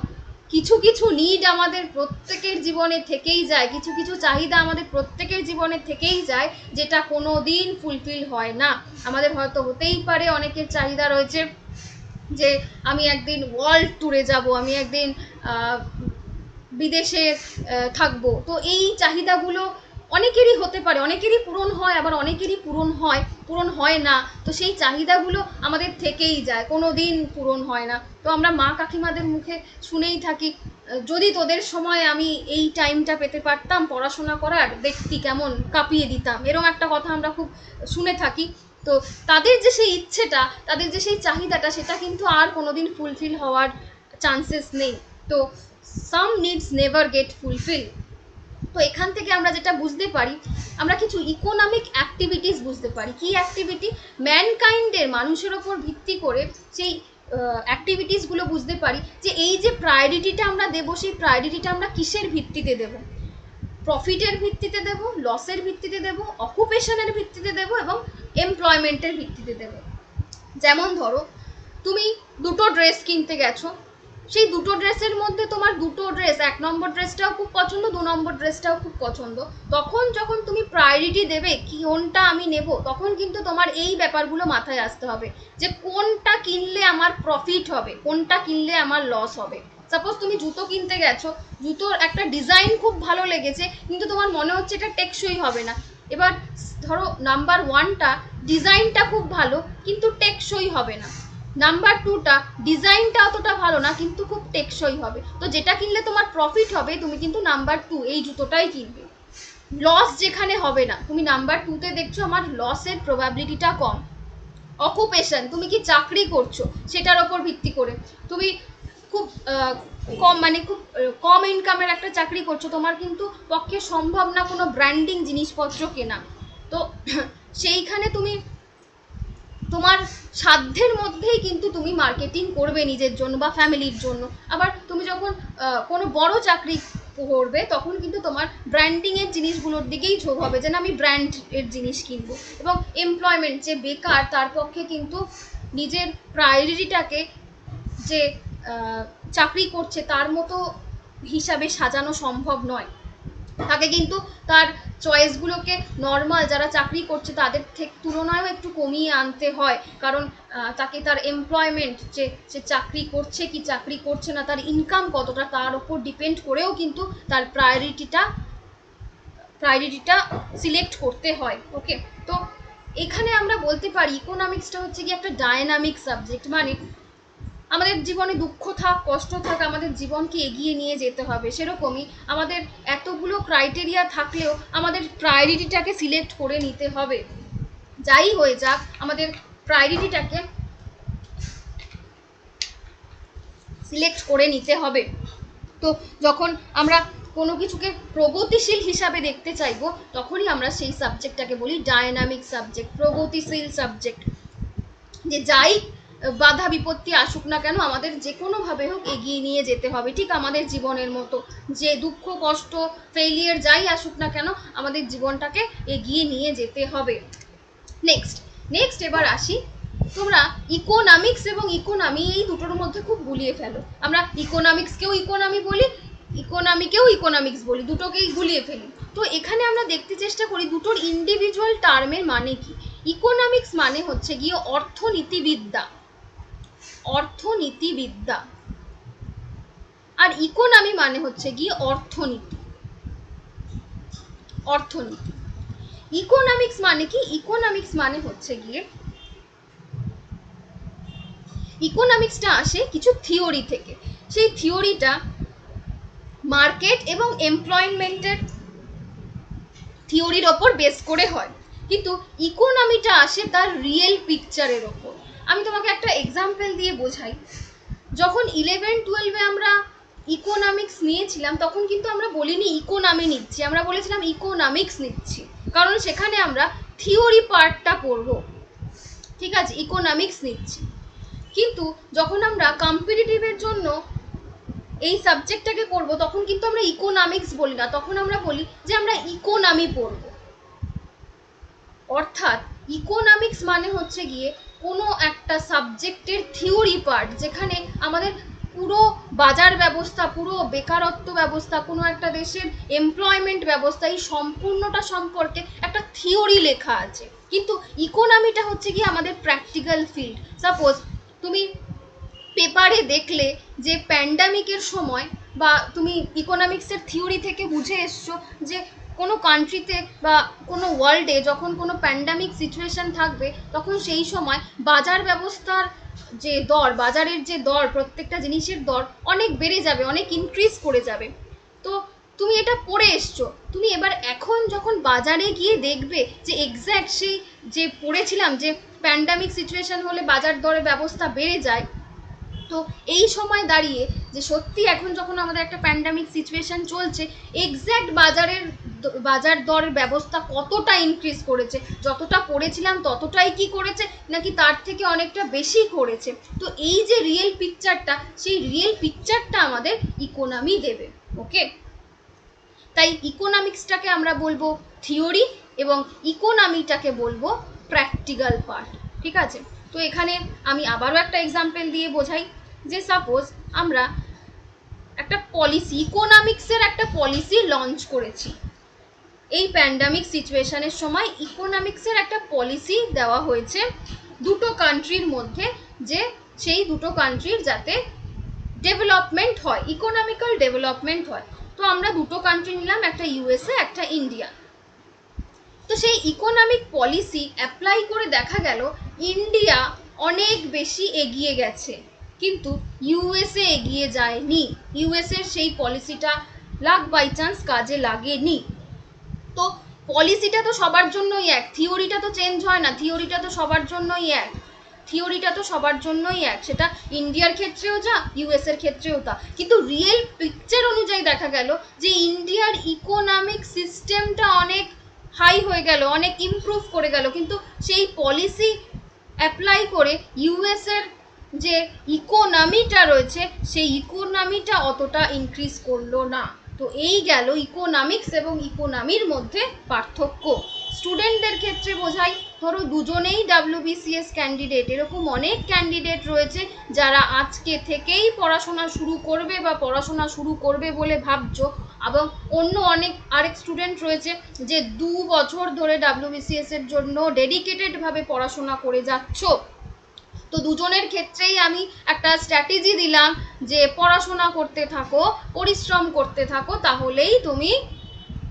কিছু কিছু নিড আমাদের প্রত্যেকের জীবনে থেকেই যায়, কিছু কিছু চাহিদা আমাদের প্রত্যেকের জীবনে থেকেই যায়, যেটা কোনো দিন ফুলফিল হয় না। আমাদের হয়তো হতেই পারে অনেকের চাহিদা রয়েছে যে আমি একদিন ওয়ার্ল্ড ট্যুরে যাব, আমি একদিন বিদেশে থাকবো। তো এই চাহিদাগুলো অনেকেরই হতে পারে, অনেকেরই পূরণ হয়, আবার অনেকেরই পূরণ হয় না। তো সেই চাহিদাগুলো আমাদের থেকেই যায়, কোনো দিন পূরণ হয় না। তো আমরা মা কাকিমাদের মুখে শুনেই থাকি, যদি তোদের সময় আমি এই টাইমটা পেতে পারতাম পড়াশোনা করার, দেখতি কেমন কাঁপিয়ে দিতাম, এরকম একটা কথা আমরা খুব শুনে থাকি। তো তাদের যে সেই ইচ্ছেটা, তাদের যে সেই চাহিদাটা, সেটা কিন্তু আর কোনোদিন ফুলফিল হওয়ার চান্সেস নেই। তো সাম নিডস নেভার গেট ফুলফিল। তো এখান থেকে আমরা যেটা বুঝতে পারি, আমরা কিছু ইকোনমিক অ্যাক্টিভিটিস বুঝতে পারি। কি অ্যাক্টিভিটি? ম্যানকাইন্ডের, মানুষের ওপর ভিত্তি করে সেই অ্যাক্টিভিটিসগুলো বুঝতে পারি যে এই যে প্রায়োরিটিটা আমরা দেবো, সেই প্রায়োরিটিটা আমরা কিসের ভিত্তিতে দেব? প্রফিটের ভিত্তিতে দেব, লসের ভিত্তিতে দেব, অকুপেশনের ভিত্তিতে দেব, এবং এমপ্লয়মেন্টের ভিত্তিতে দেব। যেমন ধরো তুমি দুটো ড্রেস কিনতে গেছো, সেই দুটো ড্রেসের মধ্যে তোমার দুটো ড্রেস, 1 নম্বর ড্রেসটাও খুব পছন্দ, 2 নম্বর ড্রেসটাও খুব পছন্দ। তখন যখন তুমি প্রায়োরিটি দেবে কোনটা আমি নেব, তখন কিন্তু তোমার এই ব্যাপারগুলো মাথায় আসতে হবে যে কোনটা কিনলে আমার প্রফিট হবে, কোনটা কিনলে আমার লস হবে। সাপোজ তুমি জুতো কিনতে গেছো, জুতোর একটা ডিজাইন খুব ভালো লেগেছে, কিন্তু তোমার মনে হচ্ছে এটা টেকসই হবে না। এবার ধরো নাম্বার 1টা ডিজাইনটা খুব ভালো কিন্তু টেকসই হবে না, নাম্বার 2টা ডিজাইনটা অতটা ভালো না কিন্তু খুব টেকসই হবে। তো যেটা কিনলে তোমার প্রফিট হবে তুমি কিন্তু নাম্বার 2 এই জুতোটাই কিনবে। লস যেখানে হবে না, তুমি নাম্বার 2তে দেখছো আমার লসের প্রবাবিলিটিটা কম। অকুপেশন, তুমি কি চাকরি করছো সেটার ওপর ভিত্তি করে, তুমি খুব খুব কম ইনকামের একটা চাকরি করছো, তোমার কিন্তু পক্ষে সম্ভব না কোনো ব্র্যান্ডিং জিনিসপত্র কেনা। তো সেইখানে তুমি তোমার সাধ্যের মধ্যেই কিন্তু তুমি মার্কেটিং করবে নিজের জন্য বা ফ্যামিলির জন্য। আবার তুমি যখন কোনো বড় চাকরি করবে তখন কিন্তু তোমার ব্র্যান্ডিংয়ের জিনিসগুলোর দিকেই ঝোঁক হবে, যে না আমি ব্র্যান্ডের জিনিস কিনবো। এবং এমপ্লয়মেন্ট, যে বেকার তার পক্ষে কিন্তু নিজের প্রায়োরিটিটাকে যে চাকরি করছে তার মতো হিসাবে সাজানো সম্ভব নয়। তাকে কিন্তু তার চয়েসগুলোকে নর্মাল যারা চাকরি করছে তাদের তুলনায়ও একটু কমিয়ে আনতে হয়, কারণ তাকে তার এমপ্লয়মেন্ট, যে সে চাকরি করছে কি চাকরি করছে না, তার ইনকাম কতটা, তার ওপর ডিপেন্ড করেও কিন্তু তার প্রায়োরিটিটা সিলেক্ট করতে হয়। ওকে, তো এখানে আমরা বলতে পারি ইকোনমিক্সটা হচ্ছে কি একটা ডায়নামিক সাবজেক্ট। মানে আমাদের জীবনে দুঃখ থাক, কষ্ট থাক, আমাদের জীবনকে এগিয়ে নিয়ে যেতে হবে। সেরকমই আমাদের এতগুলো ক্রাইটেরিয়া থাকলেও আমাদের প্রায়োরিটিটাকে সিলেক্ট করে নিতে হবে। যাই হয়ে যাক, আমাদের প্রায়োরিটিটাকে সিলেক্ট করে নিতে হবে। তো যখন আমরা কোনো কিছুকে প্রগতিশীল হিসাবে দেখতে চাইবো, তখনই আমরা সেই সাবজেক্টটাকে বলি ডায়নামিক সাবজেক্ট, প্রগতিশীল সাবজেক্ট। যে যাই বাধা বিপত্তি আসুক না কেন আমাদের যে কোনোভাবে হোক এগিয়ে নিয়ে যেতে হবে, ঠিক আমাদের জীবনের মতো। যে দুঃখ কষ্ট ফেলিয়ার যাই আসুক না কেন আমাদের জীবনটাকে এগিয়ে নিয়ে যেতে হবে। নেক্সট এবার আসি, তোমরা ইকোনমিক্স এবং ইকোনমি এই দুটোর মধ্যে খুব গুলিয়ে ফেলো। আমরা ইকোনমিক্সকেও ইকোনমি বলি, ইকোনমিকেও ইকোনমিক্স বলি, দুটোকেই গুলিয়ে ফেলি। তো এখানে আমরা দেখতে চেষ্টা করি দুটোর ইন্ডিভিজুয়াল টার্মের মানে কি। ইকোনমিক্স মানে হচ্ছে গিয়ে অর্থনীতিবিদ্যা, আর ইকোনমি মানে হচ্ছে গিয়ে অর্থনীতি। ইকোনমিক্স মানে কি? ইকোনমিক্স মানে হচ্ছে গিয়ে, ইকোনমিক্সটা আসে কিছু থিওরি থেকে। সেই থিওরিটা মার্কেট এবং এমপ্লয়মেন্টের থিওরির ওপর বেস করে হয়, কিন্তু ইকোনমিটা আসে তার রিয়েল পিকচারের ওপর। আমি তোমাকে একটা এক্সাম্পল দিয়ে বোঝাই। যখন 11-12-এ আমরা ইকোনমিক্স নিয়েছিলাম তখন কিন্তু আমরা বলিনি ইকোনমি নিচ্ছি, আমরা বলেছিলাম ইকোনমিক্স নিচ্ছি, কারণ সেখানে আমরা থিওরি পার্টটা পড়বো, ঠিক আছে, ইকোনমিক্স নিচ্ছি। কিন্তু যখন আমরা কম্পিটিটিভের জন্য এই সাবজেক্টটাকে পড়বো তখন কিন্তু আমরা ইকোনমিক্স বলি না, তখন আমরা বলি যে আমরা ইকোনমি পড়বো। অর্থাৎ ইকোনমিক্স মানে হচ্ছে গিয়ে কোনো একটা সাবজেক্টের থিওরি পার্ট, যেখানে আমাদের পুরো বাজার ব্যবস্থা, পুরো বেকারত্ব ব্যবস্থা, কোনো একটা দেশের এমপ্লয়মেন্ট ব্যবস্থা, এই সম্পূর্ণটা সম্পর্কে একটা থিওরি লেখা আছে। কিন্তু ইকোনমিটা হচ্ছে গিয়ে আমাদের প্র্যাকটিক্যাল ফিল্ড। সাপোজ তুমি পেপারে দেখলে যে প্যান্ডামিকের সময়, বা তুমি ইকোনমিক্সের থিওরি থেকে বুঝে এসছো যে কোনো কান্ট্রিতে বা কোনো ওয়ার্ল্ডে যখন কোনো প্যান্ডামিক সিচুয়েশন থাকবে, তখন সেই সময় বাজার ব্যবস্থার যে দর, বাজারের যে দর, প্রত্যেকটা জিনিসের দর অনেক বেড়ে যাবে, অনেক ইনক্রিজ করে যাবে। তো তুমি এটা পড়ে এসছো, তুমি এবার এখন যখন বাজারে গিয়ে দেখবে যে এক্স্যাক্ট সেই যে পড়েছিলাম যে প্যান্ডামিক সিচুয়েশন হলে বাজার দরের ব্যবস্থা বেড়ে যায়, তো এই সময় দাঁড়িয়ে যে সত্যি এখন যখন আমাদের একটা প্যান্ডামিক সিচুয়েশন চলছে, এক্স্যাক্ট বাজার দরের ব্যবস্থা কতটা ইনক্রিজ করেছে, যতটা পড়েছিলাম ততটাই কি করেছে নাকি তার থেকে অনেকটা বেশি করেছে। তো এই যে রিয়েল পিকচারটা, সেই রিয়েল পিকচারটা আমাদের ইকোনমি দেবে। ওকে, তাই ইকোনমিক্সটাকে আমরা বলবো থিওরি এবং ইকোনমিটাকে বলবো প্র্যাকটিক্যাল পার্ট। ঠিক আছে, তো এখানে আমি আবারও একটা এক্সাম্পল দিয়ে বোঝাই যে সাপোজ আমরা একটা পলিসি, ইকোনমিক্সের একটা পলিসি লঞ্চ করেছি। এই প্যান্ডামিক সিচুয়েশনের সময় ইকোনমিক্সের একটা পলিসি দেওয়া হয়েছে দুটো কান্ট্রির মধ্যে, যে সেই দুটো কান্ট্রির যাতে ডেভেলপমেন্ট হয়, ইকোনমিক্যাল ডেভেলপমেন্ট হয়। তো আমরা দুটো কান্ট্রি নিলাম, একটা ইউএসএ, একটা ইন্ডিয়া। তো সেই ইকোনমিক পলিসি অ্যাপ্লাই করে দেখা গেল ইন্ডিয়া অনেক বেশি এগিয়ে গেছে, কিন্তু ইউএসএ এগিয়ে যায়নি। ইউএসএর সেই পলিসিটা লাক বাই চান্স কাজে লাগেনি। তো পলিসিটা তো সবার জন্যই এক, থিওরিটা তো চেঞ্জ হয় না, থিওরিটা তো সবার জন্যই এক, সেটা ইন্ডিয়ার ক্ষেত্রেও যা, ইউএসএর ক্ষেত্রেও তা। কিন্তু রিয়েল পিকচার অনুযায়ী দেখা গেল যে ইন্ডিয়ার ইকোনমিক সিস্টেমটা অনেক হাই হয়ে গেল, অনেক ইমপ্রুভ করে গেল, কিন্তু সেই পলিসি অ্যাপ্লাই করে ইউএসএর যে ইকোনমিটা রয়েছে সেই ইকোনমিটা অতটা ইনক্রিজ করলো না। তো এই গেল ইকোনমিক্স এবং ইকোনমির মধ্যে পার্থক্য। স্টুডেন্টদের ক্ষেত্রে বোঝাই, ধরো দুজনেই WBCS ক্যান্ডিডেট, এরকম অনেক ক্যান্ডিডেট রয়েছে যারা আজকে থেকেই পড়াশোনা শুরু করবে বা পড়াশোনা শুরু করবে বলে ভাবছো, এবং অন্য আরেক স্টুডেন্ট রয়েছে যে 2 বছর ধরে WBCS এর জন্য ডেডিকেটেডভাবে পড়াশোনা করে যাচ্ছ। তো দুজনের ক্ষেত্রেই আমি একটা স্ট্র্যাটেজি দিলাম যে পড়াশোনা করতে থাকো, পরিশ্রম করতে থাকো, তাহলেই তুমি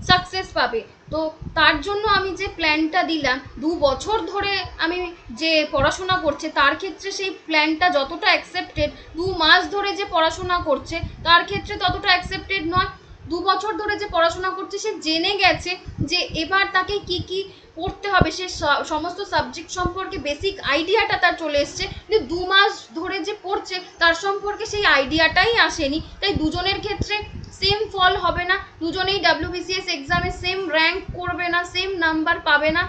সাকসেস পাবে। তো তার জন্য আমি যে প্ল্যানটা দিলাম, 2 বছর ধরে আমি যে পড়াশোনা করছে তার ক্ষেত্রে সেই প্ল্যানটা যতটা অ্যাকসেপ্টেড, 2 মাস ধরে যে পড়াশোনা করছে তার ক্ষেত্রে ততটা অ্যাকসেপ্টেড নয়। 2 বছর ধরে যে পড়াশোনা করছে সে জেনে গেছে যে এবার তাকে কি কি পড়তে হবে, সে সমস্ত সাবজেক্ট সম্পর্কে বেসিক আইডিয়াটা তার চলে এসছে, কিন্তু 2 মাস ধরে যে পড়ছে তার সম্পর্কে সেই আইডিয়াটাই আসেনি। তাই দুজনের ক্ষেত্রে সেম ফল হবে না, দুজনেই WBCS এক্সামে সেম র্যাঙ্ক করবে না, সেম নাম্বার পাবে না।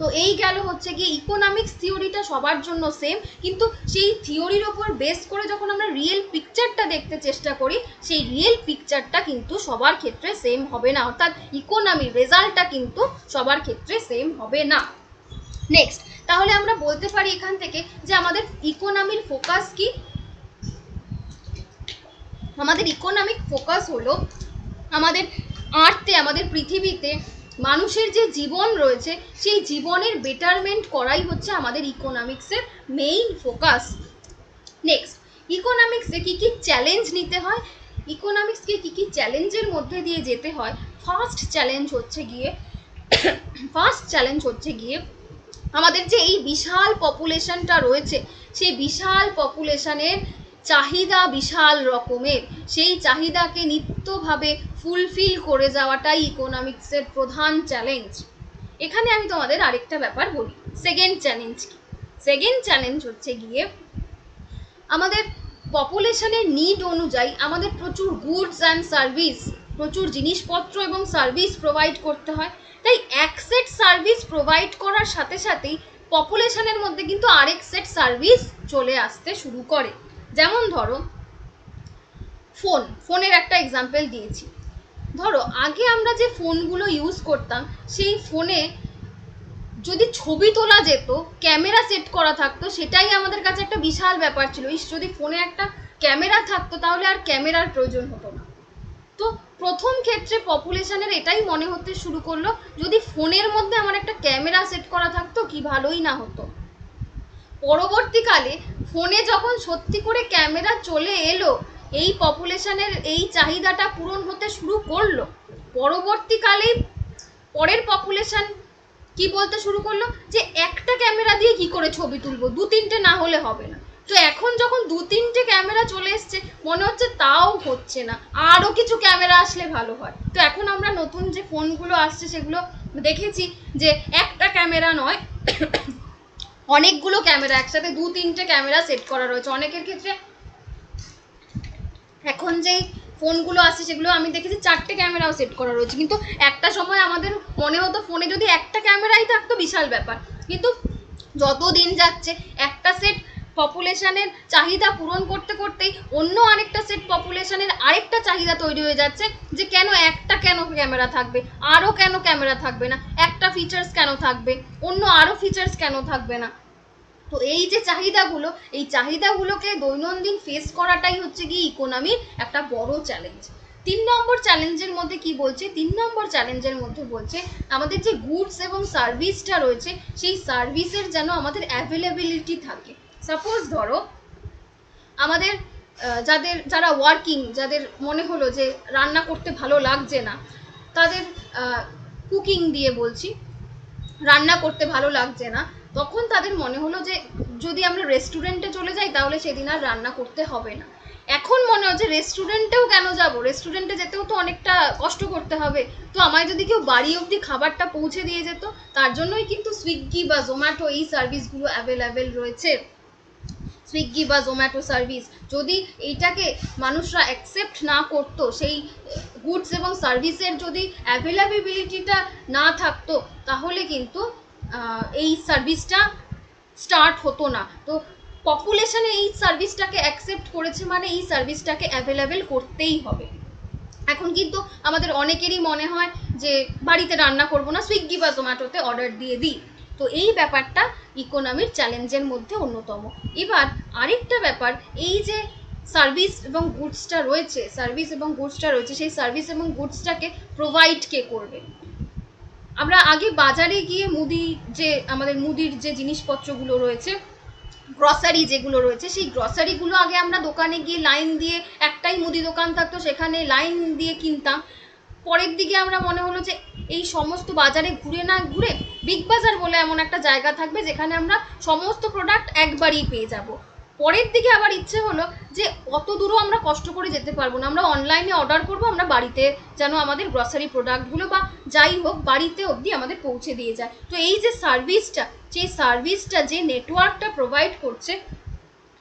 তো এই গেল হচ্ছে গিয়ে ইকোনমিক্স থিওরিটা সবার জন্য সেম, কিন্তু সেই থিওরির ওপর বেস করে যখন আমরা রিয়েল পিকচারটা দেখতে চেষ্টা করি, সেই রিয়েল পিকচারটা কিন্তু সবার ক্ষেত্রে সেম হবে না, অর্থাৎ ইকোনমির রেজাল্টটা কিন্তু সবার ক্ষেত্রে সেম হবে না। নেক্সট, তাহলে আমরা বলতে পারি এখান থেকে যে আমাদের ইকোনমির ফোকাস কি? আমাদের ইকোনমিক ফোকাস হলো আমাদের আর্থে, আমাদের পৃথিবীতে মানুষের যে জীবন রয়েছে সেই জীবনের বেটারমেন্ট করাই হচ্ছে আমাদের ইকোনমিক্সের মেইন ফোকাস। নেক্সট, ইকোনমিক্সে কী কী চ্যালেঞ্জ নিতে হয়, ইকোনমিক্সকে কী কী চ্যালেঞ্জের মধ্যে দিয়ে যেতে হয়। ফার্স্ট চ্যালেঞ্জ হচ্ছে গিয়ে আমাদের যে এই বিশাল পপুলেশনটা রয়েছে, সেই বিশাল পপুলেশনের চাহিদা বিশাল রকমের, সেই চাহিদাকে নিত্যভাবে ফুলফিল করে যাওয়াটাই ইকোনমিক্সের প্রধান চ্যালেঞ্জ। এখানে আমি তোমাদের আরেকটা ব্যাপার বলি, সেকেন্ড চ্যালেঞ্জ কি? সেকেন্ড চ্যালেঞ্জ হচ্ছে গিয়ে আমাদের পপুলেশনের নিড অনুযায়ী আমাদের প্রচুর গুডস অ্যান্ড সার্ভিস, প্রচুর জিনিসপত্র এবং সার্ভিস প্রোভাইড করতে হয়। তাই এক সেট সার্ভিস প্রোভাইড করার সাথে সাথেই পপুলেশনের মধ্যে কিন্তু আরেক সেট সার্ভিস চলে আসতে শুরু করে। যেমন ধরো ফোনের একটা এক্সাম্পল দিয়েছি। ধরো আগে আমরা যে ফোনগুলো ইউজ করতাম, সেই ফোনে যদি ছবি তোলা যেত, ক্যামেরা সেট করা থাকতো, সেটাই আমাদের কাছে একটা বিশাল ব্যাপার ছিল। যদি ফোনে একটা ক্যামেরা থাকতো তাহলে আর ক্যামেরার প্রয়োজন হতো না। তো প্রথম ক্ষেত্রে পপুলেশনের এটাই মনে হতে শুরু করলো, যদি ফোনের মধ্যে আমার একটা ক্যামেরা সেট করা থাকতো কি ভালোই না হতো। পরবর্তীকালে ফোনে যখন সত্যি করে ক্যামেরা চলে এলো, এই পপুলেশনের এই চাহিদাটা পূরণ হতে শুরু করলো, পরবর্তীকালে পরের পপুলেশন কি বলতে শুরু করলো যে একটা ক্যামেরা দিয়ে কি করে ছবি তুলবো, 2-3টে না হলে হবে না। তো এখন যখন 2-3টে ক্যামেরা চলে এসছে, মনে হচ্ছে তাও হচ্ছে না, আরো কিছু ক্যামেরা আসলে ভালো হয়। তো এখন আমরা নতুন যে ফোনগুলো আসছে সেগুলো দেখেছি যে একটা ক্যামেরা নয়, অনেকগুলো ক্যামেরা, একসাথে 2-3টে ক্যামেরা সেট করা রয়েছে। অনেকের ক্ষেত্রে এখন যেই ফোনগুলো আসছে সেগুলো আমি দেখেছি 4টে ক্যামেরাও সেট করা রয়েছে। কিন্তু একটা সময় আমাদের মনে হতো ফোনে যদি একটা ক্যামেরাই থাকতো বিশাল ব্যাপার, কিন্তু যত দিন যাচ্ছে একটা সেট পপুলেশনের চাহিদা পূরণ করতে করতেই অন্য আরেকটা সেট পপুলেশনের আরেকটা চাহিদা তৈরি হয়ে যাচ্ছে যে কেন ক্যামেরা থাকবে, আরও কেন ক্যামেরা থাকবে না, একটা ফিচার্স কেন থাকবে, অন্য আরও ফিচার্স কেন থাকবে না। তো এই যে চাহিদাগুলো, এই চাহিদাগুলোকে দৈনন্দিন ফেস করাটাই হচ্ছে কি ইকোনমির একটা বড় চ্যালেঞ্জ। 3 নম্বর চ্যালেঞ্জের মধ্যে কি বলছে, 3 নম্বর চ্যালেঞ্জের মধ্যে বলছে আমাদের যে গুডস এবং সার্ভিসটা রয়েছে, সেই সার্ভিসের যেন আমাদের অ্যাভেলেবিলিটি থাকে। সাপোজ ধরো আমাদের যারা ওয়ার্কিং, যাদের মনে হলো যে রান্না করতে ভালো লাগছে না, তাদের কুকিং দিয়ে বলছি, রান্না করতে ভালো লাগছে না, তখন তাদের মনে হলো যে যদি আমরা রেস্টুরেন্টে চলে যাই তাহলে সেদিন আর রান্না করতে হবে না। এখন মনে হচ্ছে রেস্টুরেন্টেও কেন যাব, রেস্টুরেন্টে যেতেও তো অনেকটা কষ্ট করতে হবে, তো আমায় যদি কেউ বাড়ি অবধি খাবারটা পৌঁছে দিয়ে যেত। তার জন্যই কিন্তু সুইগি বা জোম্যাটো এই সার্ভিসগুলো অ্যাভেলেবেল রয়েছে। সুইগি বা জোম্যাটো সার্ভিস, যদি এইটাকে মানুষরা অ্যাকসেপ্ট না করতো, সেই গুডস এবং সার্ভিসের যদি অ্যাভেলেবিলিটিটা না থাকতো, তাহলে কিন্তু এই সার্ভিসটা স্টার্ট হতো না। তো পপুলেশনে এই সার্ভিসটাকে অ্যাকসেপ্ট করেছে মানে এই সার্ভিসটাকে অ্যাভেলেবেল করতেই হবে। এখন কিন্তু আমাদের অনেকেরই মনে হয় যে বাড়িতে রান্না করব না, সুইগি বা জোম্যাটোতে অর্ডার দিয়ে দিই। তো এই ব্যাপারটা ইকোনমির চ্যালেঞ্জের মধ্যে অন্যতম। এবার আরেকটা ব্যাপার, এই যে সার্ভিস এবং গুডসটা রয়েছে, সেই সার্ভিস এবং গুডসটাকে প্রোভাইড কে করবে। আমরা আগে বাজারে গিয়ে আমাদের মুদির যে জিনিসপত্রগুলো রয়েছে, গ্রসারি যেগুলো রয়েছে, সেই গ্রসারিগুলো আগে আমরা দোকানে গিয়ে লাইন দিয়ে, একটাই মুদি দোকান থাকতো সেখানে লাইন দিয়ে কিনতাম। পরের দিকে আমরা মনে হলো যে এই সমস্ত বাজারে ঘুরে না ঘুরে বিগ বাজার বলে এমন একটা জায়গা থাকবে যেখানে আমরা সমস্ত প্রোডাক্ট একবারই পেয়ে যাব। পরের দিকে আবার ইচ্ছে হলো যে অত দূরও আমরা কষ্ট করে যেতে পারবো না, আমরা অনলাইনে অর্ডার করব, আমরা বাড়িতে যেন আমাদের গ্রসারি প্রোডাক্টগুলো বা যাই হোক বাড়িতে অবধি আমাদের পৌঁছে দিয়ে যায়। তো এই যে সার্ভিসটা যে নেটওয়ার্কটা প্রোভাইড করছে,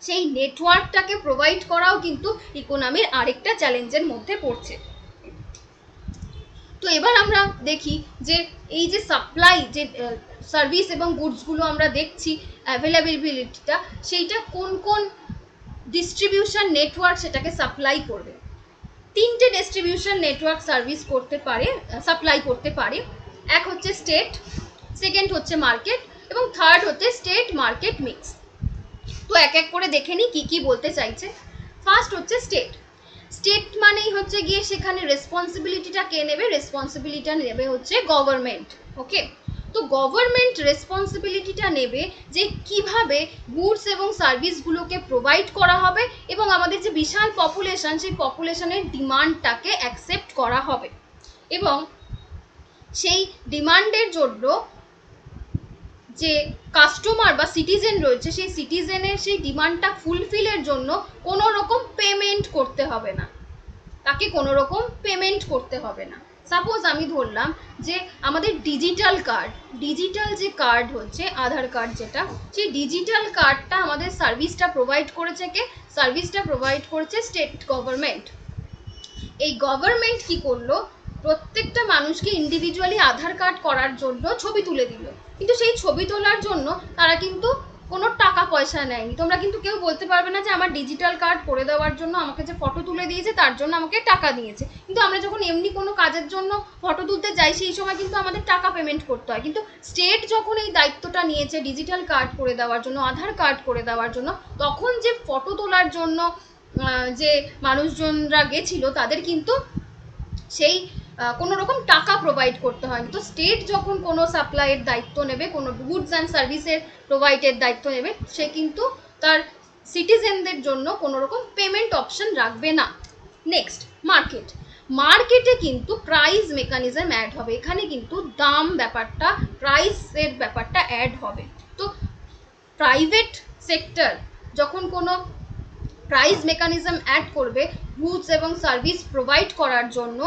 সেই নেটওয়ার্কটাকে প্রোভাইড করাও কিন্তু ইকোনমির আরেকটা চ্যালেঞ্জের মধ্যে পড়ছে। তো এবার আমরা দেখি যে এই যে সাপ্লাই, যে সার্ভিস এবং গুডসগুলো আমরা দেখছি অ্যাভেলেবিলিটিটা, সেইটা কোন কোন ডিস্ট্রিবিউশন নেটওয়ার্ক সেটাকে সাপ্লাই করবে। 3টে ডিস্ট্রিবিউশন নেটওয়ার্ক সাপ্লাই করতে পারে। এক হচ্ছে স্টেট, সেকেন্ড হচ্ছে মার্কেট, এবং থার্ড হচ্ছে স্টেট মার্কেট মিক্স। তো এক এক করে দেখে নিই কি কি বলতে চাইছে। ফার্স্ট হচ্ছে স্টেট মানেই হচ্ছে গিয়ে সেখানে রেসপন্সিবিলিটিটা কে নেবে, রেসপন্সিবিলিটিটা নেবে হচ্ছে গভর্নমেন্ট। ওকে, তো গভর্নমেন্ট রেসপন্সিবিলিটিটা নেবে যে কিভাবে গুডস এবং সার্ভিসগুলোকে প্রোভাইড করা হবে এবং আমাদের যে বিশাল পপুলেশন, সেই পপুলেশনের ডিমান্ডটাকে অ্যাকসেপ্ট করা হবে, এবং সেই ডিমান্ডের জন্য যে কাস্টমার বা সিটিজেন রয়েছে, সেই সিটিজেনের সেই ডিমান্ডটা ফুলফিলের জন্য কোনো রকম পেমেন্ট করতে হবে না, তাকে কোনো রকম পেমেন্ট করতে হবে না। সাপোজ আমি ধরলাম যে আমাদের ডিজিটাল যে কার্ড হচ্ছে আধার কার্ড, যেটা সেই ডিজিটাল কার্ডটা আমাদের সার্ভিসটা প্রোভাইড করেছে কে, সার্ভিসটা প্রোভাইড করেছে স্টেট গভর্নমেন্ট। এই গভর্নমেন্ট কি করলো, প্রত্যেকটা মানুষকে ইন্ডিভিজুয়ালি আধার কার্ড করার জন্য ছবি তুলে দিল, কিন্তু সেই ছবি তোলার জন্য তারা কিন্তু কোনো টাকা পয়সা নেয়নি। তোমরা কিন্তু কেউ বলতে পারবে না যে আমার ডিজিটাল কার্ড করে দেওয়ার জন্য আমাকে যে ফটো তুলে দিয়েছে তার জন্য আমাকে টাকা দিয়েছে। কিন্তু আমরা যখন এমনি কোনো কাজের জন্য ফটো তুলতে যাই সেই সময় কিন্তু আমাদের টাকা পেমেন্ট করতে হয়। কিন্তু স্টেট যখন এই দায়িত্বটা নিয়েছে ডিজিটাল কার্ড করে দেওয়ার জন্য, আধার কার্ড করে দেওয়ার জন্য, তখন যে ফটো তোলার জন্য যে মানুষজনরা গেছিল তাদের কিন্তু সেই কোনো রকম টাকা প্রোভাইড করতে হয়নি। তো স্টেট যখন কোনো সাপ্লাইয়ের দায়িত্ব নেবে, কোনো গুডস অ্যান্ড সার্ভিসের প্রোভাইডের দায়িত্ব নেবে, সে কিন্তু তার সিটিজেনদের জন্য কোনো রকম পেমেন্ট অপশন রাখবে না। নেক্সট, মার্কেটে কিন্তু প্রাইস মেকানিজম অ্যাড হবে। এখানে কিন্তু দাম ব্যাপারটা, প্রাইসের ব্যাপারটা অ্যাড হবে। তো প্রাইভেট সেক্টর যখন কোনো প্রাইস মেকানিজম অ্যাড করবে গুডস এবং সার্ভিস প্রোভাইড করার জন্য,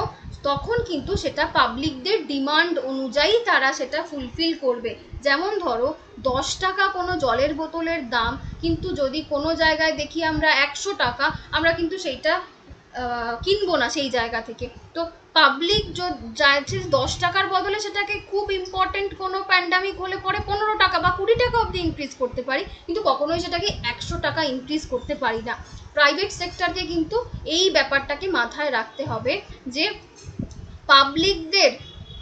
তখন কিন্তু সেটা পাবলিকদের ডিমান্ড অনুযায়ী তারা সেটা ফুলফিল করবে। যেমন ধরো 10 টাকা কোনো জলের বোতলের দাম, কিন্তু যদি কোনো জায়গায় দেখি আমরা 100 টাকা, আমরা কিন্তু সেইটা কিনবো না সেই জায়গা থেকে। তো পাবলিক চাইছে 10 টাকার বদলে সেটাকে খুব ইম্পর্টেন্ট কোনো প্যান্ডামিক হলে পরে 15 টাকা বা 20 টাকা অবধি ইনক্রিজ করতে পারি, কিন্তু কখনোই সেটাকে 100 টাকা ইনক্রিজ করতে পারি না। প্রাইভেট সেক্টরকে কিন্তু এই ব্যাপারটাকে মাথায় রাখতে হবে যে পাবলিকদের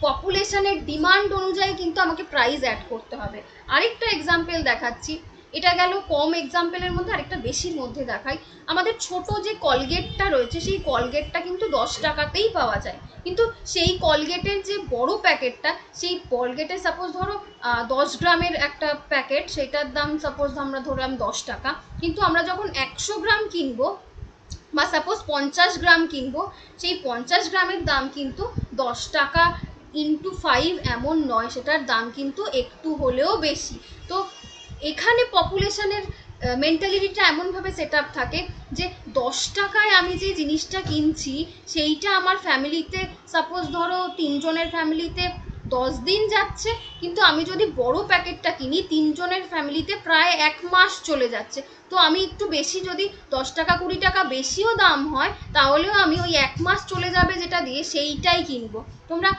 পপুলেশনের ডিমান্ড অনুযায়ী কিন্তু আমাকে প্রাইস অ্যাড করতে হবে। আরেকটা এক্সাম্পল দেখাচ্ছি, এটা গেল কম এক্সাম্পলের মধ্যে, আরেকটা বেশির মধ্যে দেখাই। আমাদের ছোট যে কলগেটটা রয়েছে সেই কলগেটটা কিন্তু 10 টাকাতেই পাওয়া যায়, কিন্তু সেই কলগেটের যে বড় প্যাকেটটা, সেই কলগেটের সাপোজ ধরো 10 গ্রামের একটা প্যাকেট, সেটার দাম সাপোজ আমরা ধরলাম 10 টাকা, কিন্তু আমরা যখন 100 গ্রাম কিনবো বা সাপোজ 50 গ্রাম কিনবো, সেই 50 গ্রামের দাম কিন্তু 10 টাকা ইন্টু 5 এমন নয়, সেটার দাম কিন্তু একটু হলেও বেশি। তো এখানে পপুলেশনের মেন্টালিটিটা এমনভাবে সেট আপ থাকে যে 10 টাকায় আমি যে জিনিসটা কিনছি সেইটা আমার ফ্যামিলিতে সাপোজ ধরো 3 জনের ফ্যামিলিতে 10 দিন যাচ্ছে, কিন্তু আমি যদি বড় প্যাকেটটা কিনি 3 জনের ফ্যামিলিতে প্রায় 1 মাস চলে যাচ্ছে। তো আমি একটু বেশি, যদি 10 টাকা 20 টাকা বেশিও দাম হয়, তাহলেও আমি ওই 1 মাস চলে যাবে যেটা দিয়ে সেইটাই কিনবো। তোমরা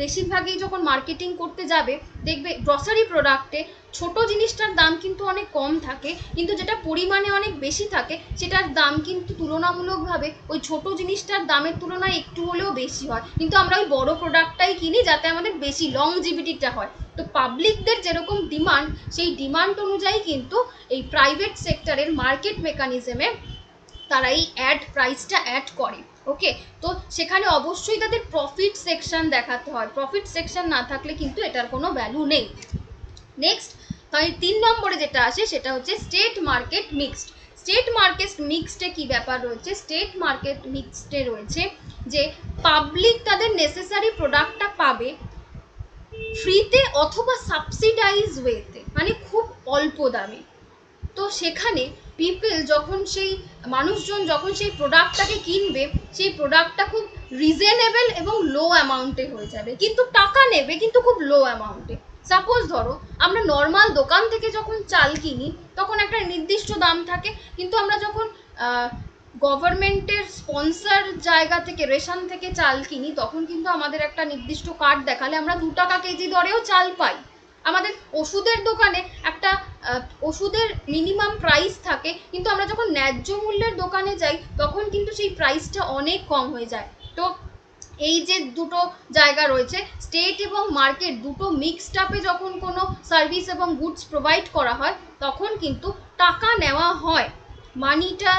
বেশিরভাগই যখন মার্কেটিং করতে যাবে দেখবে গ্রসারি প্রোডাক্টে ছোট জিনিসটার দাম কিন্তু অনেক কম থাকে, কিন্তু যেটা পরিমাণে অনেক বেশি থাকে সেটার দাম কিন্তু তুলনামূলকভাবে ওই ছোট জিনিসটার দামের তুলনায় একটু হলেও বেশি হয়, কিন্তু আমরা ওই বড় প্রোডাক্টটাই কিনি যাতে আমাদের বেশি লংজিভিটিটা হয়। তো পাবলিকদের যেরকম ডিমান্ড, সেই ডিমান্ড অনুযায়ী কিন্তু এই প্রাইভেট সেক্টরের মার্কেট মেকানিজমে তারা এই প্রাইসটা অ্যাড করে। ওকে, তো সেখানে অবশ্যই তাদের প্রফিট সেকশন দেখাতে হয়, প্রফিট সেকশন না থাকলে কিন্তু এটার কোনো ভ্যালু নেই। নেক্সট, তাই 3 নম্বরে যেটা আসে সেটা হচ্ছে state market mixed. State market মিক্সডে কি ব্যাপার রয়েছে? স্টেট মার্কেট মিক্সডে রয়েছে যে পাবলিক তাদের নেসেসারি প্রোডাক্টটা পাবে ফ্রিতে অথবা সাবসিডাইজ ওয়েতে, মানে খুব অল্প দামে। তো সেখানে পিপল যখন মানুষজন যখন সেই প্রোডাক্টটাকে কিনবে, সেই প্রোডাক্টটা খুব রিজনেবল এবং লো অ্যামাউন্টে হয়ে যাবে, কিন্তু টাকা নেবে কিন্তু খুব লো অ্যামাউন্টে। সাপোজ ধরো আমরা নর্মাল দোকান থেকে যখন চাল কিনি তখন একটা নির্দিষ্ট দাম থাকে, কিন্তু আমরা যখন গভর্নমেন্টের স্পন্সর জায়গা থেকে রেশন থেকে চাল কিনি তখন কিন্তু আমাদের একটা নির্দিষ্ট কার্ড দেখালে আমরা 2 টাকা কেজি দরেও চাল পাই। আমাদের ওষুধের দোকানে একটা ওষুধের মিনিমাম প্রাইস থাকে, কিন্তু আমরা যখন ন্যায্য মূল্যের দোকানে যাই তখন কিন্তু সেই প্রাইসটা অনেক কম হয়ে যায়। তো এই যে দুটো জায়গা রয়েছে, স্টেট এবং মার্কেট দুটো মিক্সড আপে যখন কোনো সার্ভিস এবং গুডস প্রোভাইড করা হয় তখন কিন্তু টাকা নেওয়া হয়, মানিটা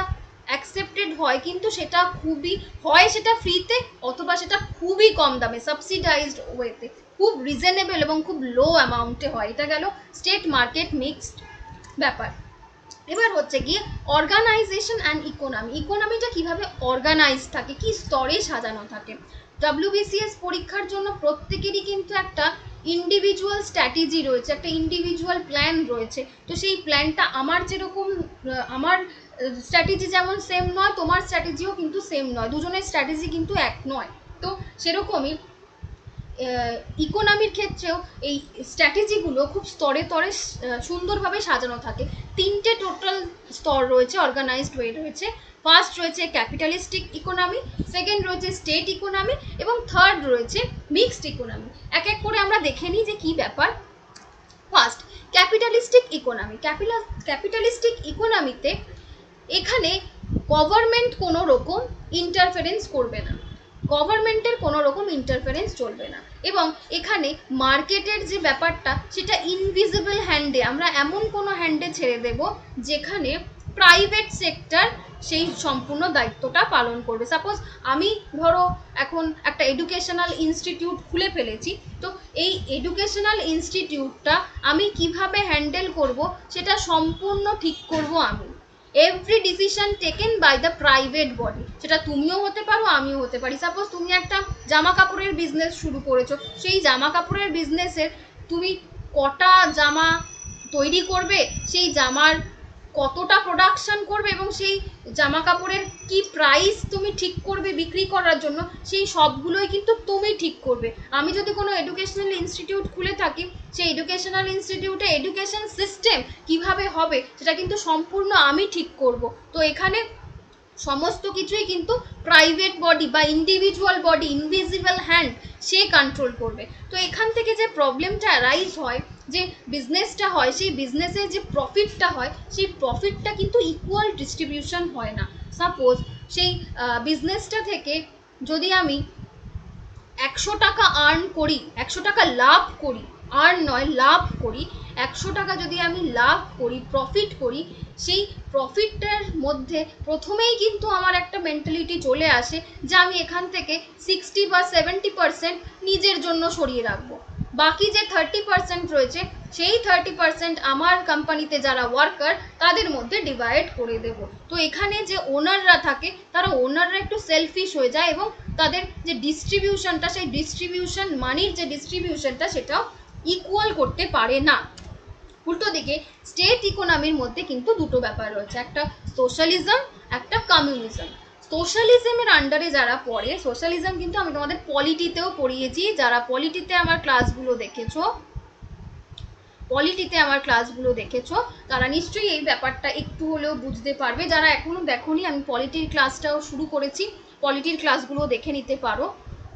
অ্যাকসেপ্টেড হয়, কিন্তু সেটা খুবই হয় সেটা ফ্রিতে অথবা সেটা খুবই কম দামে সাবসিডাইজড ওয়েতে, খুব রিজনেবল এবং খুব লো অ্যামাউন্টে হয়। এটা গেল স্টেট মার্কেট মিক্সড ব্যাপার। এবার হচ্ছে গিয়ে অর্গানাইজেশন অ্যান্ড ইকোনমিটা কিভাবে অর্গানাইজ থাকে, কি স্তরে সাজানো থাকে। WBCS পরীক্ষার জন্য প্রত্যেকেরই কিন্তু একটা ইন্ডিভিজুয়াল স্ট্র্যাটেজি রয়েছে, একটা ইন্ডিভিজুয়াল প্ল্যান রয়েছে। তো সেই প্ল্যানটা আমার যেরকম, আমার স্ট্র্যাটেজি যেমন সেম নয়, তোমার স্ট্র্যাটেজিও কিন্তু সেম নয়, দুজনের স্ট্র্যাটেজি কিন্তু এক নয়। তো সেরকমই ইকোনমির ক্ষেত্রেও এই স্ট্র্যাটেজিগুলো খুব স্তরে স্তরে সুন্দরভাবে সাজানো থাকে। 3টে টোটাল স্তর রয়েছে, অর্গানাইজড ওয়ে রয়েছে। ফার্স্ট রয়েছে ক্যাপিটালিস্টিক ইকোনমি, সেকেন্ড রয়েছে স্টেট ইকোনমি এবং থার্ড রয়েছে মিক্সড ইকোনমি। এক এক করে আমরা দেখে নিই যে কি ব্যাপার। First capitalistic economy. ক্যাপিটালিস্টিক ইকোনমিতে এখানে গভর্নমেন্ট কোনো রকম ইন্টারফারেন্স করবে না, গভর্নমেন্টের কোনো রকম ইন্টারফারেন্স চলবে না, এবং এখানে মার্কেটের যে ব্যাপারটা সেটা ইনভিজিবল হ্যান্ডে, আমরা এমন কোনো হ্যান্ডে ছেড়ে দেব যেখানে প্রাইভেট সেক্টর সেই সম্পূর্ণ দায়িত্বটা পালন করবে। সাপোজ আমি ধরো এখন একটা এডুকেশনাল ইনস্টিটিউট খুলে ফেলেছি, তো এই এডুকেশনাল ইনস্টিটিউটটা আমি কিভাবে হ্যান্ডেল করব সেটা সম্পূর্ণ ঠিক করব আমি। Every decision taken by the private body, সেটা তুমিও হতে পারো, আমিও হতে পারি। সাপোজ তুমি একটা জামা কাপড়ের বিজনেস শুরু করেছো, সেই জামা কাপড়ের বিজনেসের তুমি কটা জামা তৈরি করবে, সেই জামার কতটা প্রোডাকশন করবে, এবং সেই জামা কাপড়ের কি প্রাইস তুমি ঠিক করবে বিক্রি করার জন্য, সেই সবগুলোই কিন্তু তুমি ঠিক করবে। আমি যদি কোনো এডুকেশনাল ইনস্টিটিউট খুলে থাকি, সেই এডুকেশনাল ইনস্টিটিউটে এডুকেশন সিস্টেম কিভাবে হবে সেটা কিন্তু সম্পূর্ণ আমি ঠিক করব। তো এখানে সমস্ত কিছুই কিন্তু প্রাইভেট বডি বা ইন্ডিভিজুয়াল বডি, ইনভিজিবল হ্যান্ড, সে কন্ট্রোল করবে। তো এখান থেকে যে প্রবলেমটা রাইজ হয়, যে বিজনেসটা হয়, সেই বিজনেসের যে প্রফিটটা হয়, সেই প্রফিটটা কিন্তু ইকুয়াল ডিস্ট্রিবিউশন হয় না। সাপোজ সেই বিজনেসটা থেকে যদি আমি 100 টাকা আর্ন করি, 100 টাকা লাভ করি, আর্ন নয় লাভ করি, 100 টাকা যদি আমি লাভ করি, প্রফিট করি, সেই প্রফিটটার মধ্যে প্রথমেই কিন্তু আমার একটা মেন্টালিটি চলে আসে যে আমি এখান থেকে 60 বা 70% নিজের জন্য সরিয়ে রাখবো, বাকি যে 30% রয়েছে সেই 30% আমার কোম্পানিতে যারা ওয়ার্কার তাদের মধ্যে ডিভাইড করে দেব। তো এখানে যে ওনাররা থাকে তারা ওনাররা একটু সেলফিশ হয়ে যায়, এবং তাদের যে ডিস্ট্রিবিউশনটা, সেই ডিস্ট্রিবিউশন মানির যে ডিস্ট্রিবিউশনটা সেটাও ইকুয়াল করতে পারে না। উল্টো দিকে স্টেট ইকোনমির মধ্যে কিন্তু দুটো ব্যাপার রয়েছে, একটা সোশ্যালিজম, একটা কমিউনিজম। সোশ্যালিজমের আন্ডারে যারা পড়ে, সোশ্যালিজম কিন্তু আমি তোমাদের পলিটিতেও পড়িয়েছি, যারা পলিটিতে আমার ক্লাসগুলো দেখেছো তারা নিশ্চয়ই এই ব্যাপারটা একটু হলেও বুঝতে পারবে। যারা এখনো দেখোনি, আমি পলিটির ক্লাসটাও শুরু করেছি, পলিটির ক্লাসগুলো দেখে নিতে পারো।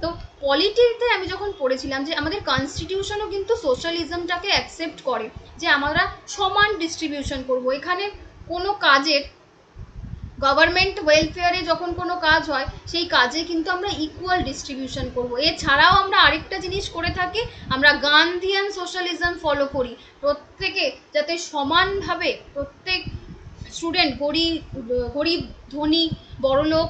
তো পলিটিতে আমি যখন পড়েছিলাম যে আমাদের কনস্টিটিউশনও কিন্তু সোশ্যালিজমটাকে অ্যাকসেপ্ট করে যে আমরা সমান ডিস্ট্রিবিউশন করব। এখানে কোনো কাজের গভর্নমেন্ট ওয়েলফেয়ারে যখন কোনো কাজ হয়, সেই কাজে কিন্তু আমরা ইকুয়াল ডিস্ট্রিবিউশন করব। এছাড়াও আমরা আরেকটা জিনিস করে থাকি, আমরা গান্ধিয়ান সোশ্যালিজম ফলো করি, প্রত্যেকে যাতে সমানভাবে, প্রত্যেক স্টুডেন্ট, গরিব ধনী বড়লোক,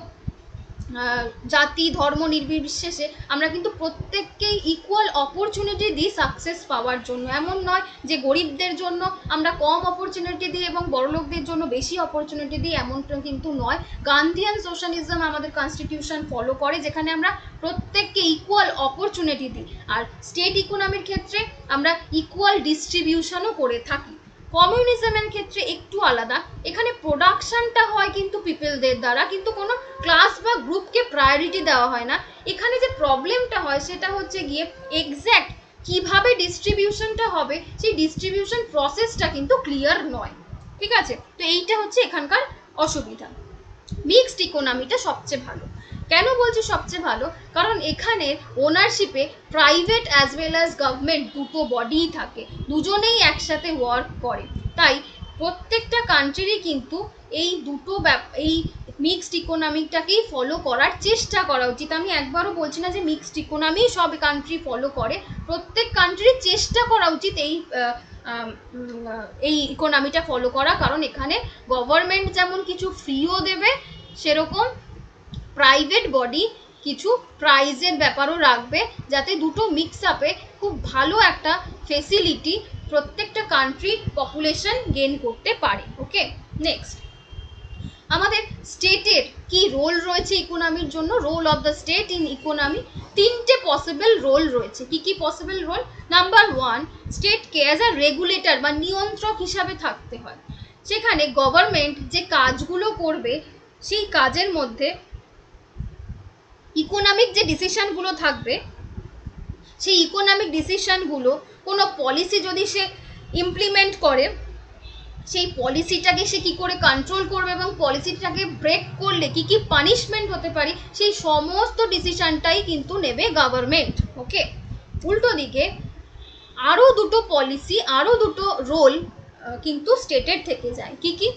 জাতি ধর্ম নির্বিশেষে আমরা কিন্তু প্রত্যেককেই ইকুয়াল অপরচুনিটি দিই সাকসেস পাওয়ার জন্য। এমন নয় যে গরিবদের জন্য আমরা কম অপরচুনিটি দিই এবং বড়লোকদের জন্য বেশি অপরচুনিটি দিই, এমনটা কিন্তু নয়। গান্ধিয়ান সোশ্যালিজম আমাদের কনস্টিটিউশন ফলো করে, যেখানে আমরা প্রত্যেককে ইকুয়াল অপরচুনিটি দিই। আর স্টেট ইকোনমির ক্ষেত্রে আমরা ইকুয়াল ডিস্ট্রিবিউশনও করে থাকি। কমিউনিজমের ক্ষেত্রে একটু আলাদা, এখানে প্রোডাকশনটা হয় কিন্তু পিপলদের দ্বারা, কিন্তু কোনো ক্লাস বা গ্রুপকে প্রায়োরিটি দেওয়া হয় না। এখানে যে প্রবলেমটা হয় সেটা হচ্ছে গিয়ে এক্স্যাক্ট কিভাবে ডিস্ট্রিবিউশনটা হবে, সেই ডিস্ট্রিবিউশন প্রসেসটা কিন্তু ক্লিয়ার নয়। ঠিক আছে, তো এইটা হচ্ছে এখানকার অসুবিধা। মিক্সড ইকোনমিটা সবচেয়ে ভালো। কেন বলছি সবচেয়ে ভালো? কারণ এখানে ওনারশিপে private as well as government দুটো বডিই থাকে, দুজনেই একসাথে ওয়ার্ক করে। তাই প্রত্যেকটা কান্ট্রিরই কিন্তু এই দুটো এই মিক্সড ইকোনমিটাকেই ফলো করার চেষ্টা করা উচিত। আমি একবারও বলছি না যে মিক্সড ইকোনমি সব কান্ট্রি ফলো করে, প্রত্যেক কান্ট্রির চেষ্টা করা উচিত এই ইকোনমিটা ফলো করা। কারণ এখানে গভর্নমেন্ট যেমন কিছু ফ্রিও দেবে, সেরকম প্রাইভেট বডি কিছু প্রাইজের ব্যাপারও রাখবে, যাতে দুটো মিক্স আপে খুব ভালো একটা ফেসিলিটি প্রত্যেকটা কান্ট্রি পপুলেশন গেইন করতে পারে। ওকে, নেক্সট আমাদের স্টেটের কি রোল রয়েছে ইকোনমির জন্য। Role of the state in economy, তিনটে পসিবল রোল রয়েছে। কি কি পসিবল রোল? নাম্বার 1, স্টেটকে অ্যাজ আ রেগুলেটর বা নিয়ন্ত্রক হিসাবে থাকতে হয়। সেখানে গভর্নমেন্ট যে কাজগুলো করবে সেই কাজের মধ্যে ইকোনমিক যে ডিসিশনগুলো থাকবে, সেই ইকোনমিক ডিসিশনগুলো কোনো পলিসি যদি সে ইমপ্লিমেন্ট করে, সেই পলিসিটাকে সে কী করে কন্ট্রোল করবে এবং পলিসিটাকে ব্রেক করলে কী কী পানিশমেন্ট হতে পারে, সেই সমস্ত ডিসিশনটাই কিন্তু নেবে গভর্নমেন্ট। ওকে, উল্টো দিকে আরও দুটো পলিসি, আরও দুটো রোল কিন্তু স্টেটের থেকে যায়। কি কি?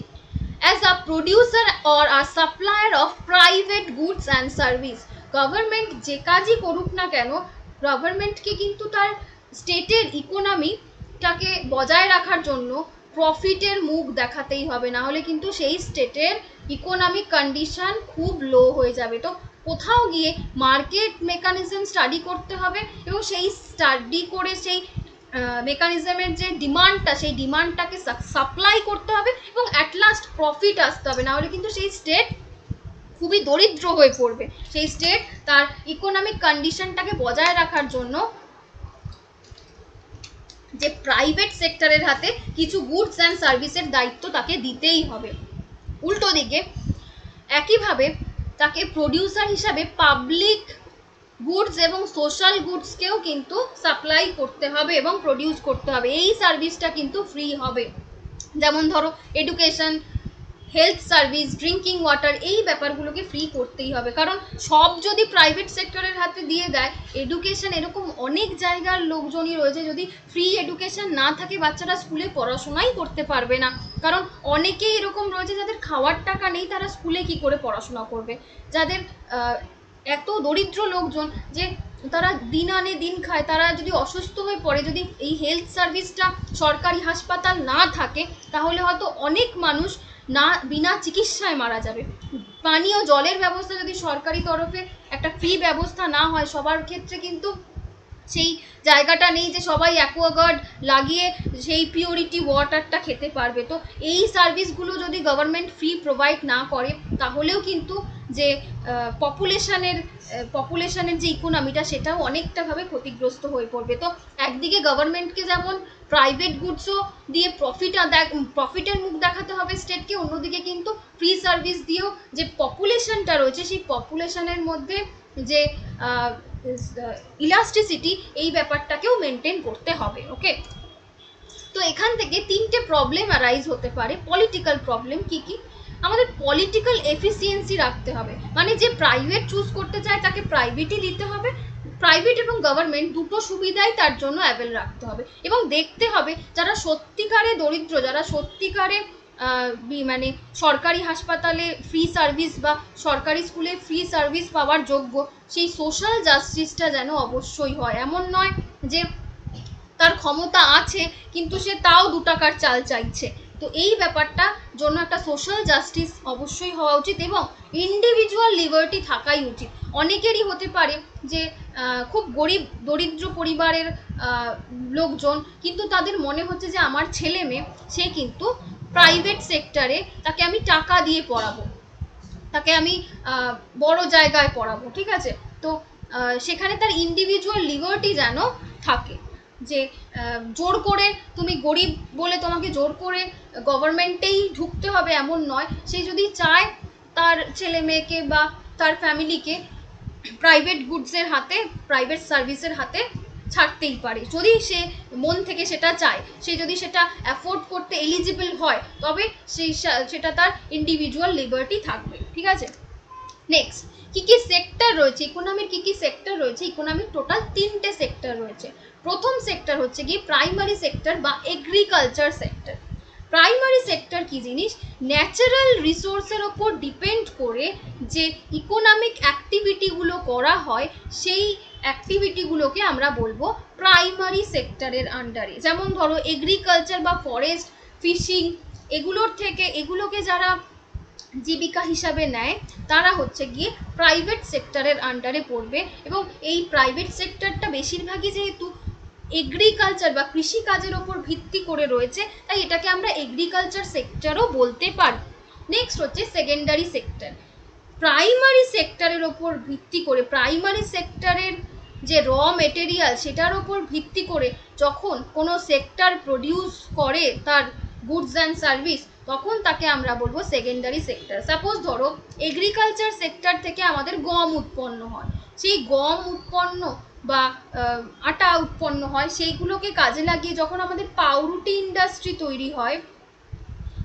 As a producer or a supplier of private goods and service, government যে কাজই করুক না কেন, গভর্নমেন্টকে কিন্তু তার স্টেটের ইকোনমিটাকে বজায় রাখার জন্য প্রফিটের মুখ দেখাতেই হবে, না হলে কিন্তু সেই স্টেটের ইকোনমিক কন্ডিশন খুব লো হয়ে যাবে। তো কোথাও গিয়ে মার্কেট মেকানিজম স্টাডি করতে হবে এবং সেই স্টাডি করে সেই মেকানিজমের যে ডিমান্ডটা, সেই ডিমান্ডটাকে সাপ্লাই করতে হবে এবং অ্যাট লাস্ট প্রফিট আসতে হবে, না হলে কিন্তু সেই স্টেট খুবই দরিদ্র হয়ে পড়বে। সেই স্টেট তার ইকোনমিক কন্ডিশনটাকে বজায় রাখার জন্য যে প্রাইভেট সেক্টরের হাতে কিছু গুডস অ্যান্ড সার্ভিসের দায়িত্ব তাকে দিতেই হবে। উল্টো দিকে একইভাবে তাকে প্রডিউসার হিসাবে পাবলিক গুডস এবং সোশ্যাল গুডসকেও কিন্তু সাপ্লাই করতে হবে এবং প্রডিউস করতে হবে। এই সার্ভিসটা কিন্তু ফ্রি হবে। যেমন ধরো education, health service, drinking water, এই ব্যাপারগুলোকে ফ্রি করতেই হবে। কারণ সব যদি প্রাইভেট সেক্টরের হাতে দিয়ে দেয়, এডুকেশন, এরকম অনেক জায়গার লোকজনই রয়েছে, যদি ফ্রি এডুকেশন না থাকে বাচ্চারা স্কুলে পড়াশোনাই করতে পারবে না। কারণ অনেকেই এরকম রয়েছে যাদের খাওয়ার টাকা নেই, তারা স্কুলে কি করে পড়াশোনা করবে। যাদের এত দরিদ্র লোকজন যে তারা দিন আনে দিন খায়, তারা যদি অসুস্থ হয়ে পড়ে, যদি এই হেলথ সার্ভিসটা সরকারি হাসপাতাল না থাকে, তাহলে হয়তো অনেক মানুষ না বিনা চিকিৎসায় মারা যাবে। পানীয় জলের ব্যবস্থা যদি সরকারি তরফে একটা ফ্রি ব্যবস্থা না হয়, সবার ক্ষেত্রে কিন্তু সেই জায়গাটা নেই যে সবাই অ্যাকোয়াগার্ড লাগিয়ে সেই পিওরিটি ওয়াটারটা খেতে পারবে। তো এই সার্ভিসগুলো যদি গভর্নমেন্ট ফ্রি প্রোভাইড না করে, তাহলেও কিন্তু যে পপুলেশনের যে ইকোনমিটা, সেটাও অনেকটাভাবে ক্ষতিগ্রস্ত হয়ে পড়বে। তো একদিকে গভর্নমেন্টকে যেমন প্রাইভেট গুডসও দিয়ে প্রফিটের মুখ দেখাতে হবে স্টেটকে, অন্যদিকে কিন্তু ফ্রি সার্ভিস দিয়েও যে পপুলেশনটা রয়েছে, সেই পপুলেশনের মধ্যে যে ইলাস্টিসিটি, এই ব্যাপারটাকেও মেনটেন করতে হবে। ওকে, তো এখান থেকে তিনটে প্রবলেম অ্যারাইজ হতে পারে। পলিটিক্যাল প্রবলেম কি কি? আমাদের পলিটিক্যাল এফিসিয়েন্সি রাখতে হবে, মানে যে প্রাইভেট চুজ করতে চায় তাকে প্রাইভেটই দিতে হবে। প্রাইভেট এবং গভর্নমেন্ট দুটো সুবিধাই তার জন্য অ্যাভেল রাখতে হবে এবং দেখতে হবে যারা সত্যিকারে দরিদ্র, যারা সত্যিকারে মানে সরকারি হাসপাতালে ফ্রি সার্ভিস বা সরকারি স্কুলে ফ্রি সার্ভিস পাওয়ার যোগ্য, সেই সোশ্যাল জাস্টিসটা যেন অবশ্যই হয়। এমন নয় যে তার ক্ষমতা আছে কিন্তু সে তাও 2 টাকার চাল চাইছে। তো এই ব্যাপারটা জন্য একটা সোশ্যাল জাস্টিস অবশ্যই হওয়া উচিত এবং ইন্ডিভিজুয়াল লিবার্টি থাকাই উচিত। অনেকেরই হতে পারে যে খুব গরিব দরিদ্র পরিবারের লোকজন, কিন্তু তাদের মনে হচ্ছে যে আমার ছেলে মেয়ে, সে কিন্তু প্রাইভেট সেক্টরে, তাকে আমি টাকা দিয়ে পড়াবো, তাকে আমি বড় জায়গায় পড়াবো, ঠিক আছে। তো সেখানে তার ইন্ডিভিজুয়াল লিবার্টি যেন থাকে, যে জোর করে তুমি গরিব বলে তোমাকে জোর করে গভর্নমেন্টেই ঢুকতে হবে এমন নয়। সে যদি চায় তার ছেলে মেয়েকে বা তার ফ্যামিলিকে প্রাইভেট গুডসের হাতে, প্রাইভেট সার্ভিসের হাতে ছাড়তেই পারে, যদি সে মন থেকে সেটা চায়, সে যদি সেটা অ্যাফোর্ড করতে এলিজিবল হয়, তবে সেটা তার ইন্ডিভিজুয়াল লিবার্টি থাকবে, ঠিক আছে। নেক্সট, কি কি সেক্টর রয়েছে ইকোনমির? কি কি সেক্টর রয়েছে ইকোনমির? টোটাল 3টে সেক্টর রয়েছে। প্রথম সেক্টর হচ্ছে কি প্রাইমারি সেক্টর বা এগ্রিকালচার সেক্টর। প্রাইমারি সেক্টর কি জিনিস? ন্যাচারাল রিসোর্সের ওপর ডিপেন্ড করে যে ইকোনমিক অ্যাক্টিভিটিগুলো করা হয়, সেই অ্যাক্টিভিটিগুলোকে আমরা বলবো প্রাইমারি সেক্টরের আন্ডারে। যেমন ধরো এগ্রিকালচার বা ফরেস্ট, ফিশিং, এগুলোকে যারা জীবিকা হিসাবে নেয়, তারা হচ্ছে গিয়ে প্রাইভেট সেক্টরের আন্ডারে পড়বে। এবং এই প্রাইভেট সেক্টরটা বেশিরভাগই যেহেতু এগ্রিকালচার বা কৃষিকাজের ওপর ভিত্তি করে রয়েছে, তাই এটাকে আমরা এগ্রিকালচার সেক্টরও বলতে পারি। নেক্সট হচ্ছে সেকেন্ডারি সেক্টর। প্রাইমারি সেক্টরের ওপর ভিত্তি করে, প্রাইমারি সেক্টরের যে র মেটেরিয়াল, সেটার ওপর ভিত্তি করে যখন কোনো সেক্টর প্রডিউস করে তার গুডস অ্যান্ড সার্ভিস, তখন তাকে আমরা বলবো সেকেন্ডারি সেক্টর। সাপোজ ধরো এগ্রিকালচার সেক্টর থেকে আমাদের গম উৎপন্ন হয়, সেই গম উৎপন্ন বা আটা উৎপন্ন হয়, সেইগুলোকে কাজে লাগিয়ে যখন আমাদের পাউরুটি ইন্ডাস্ট্রি তৈরি হয়,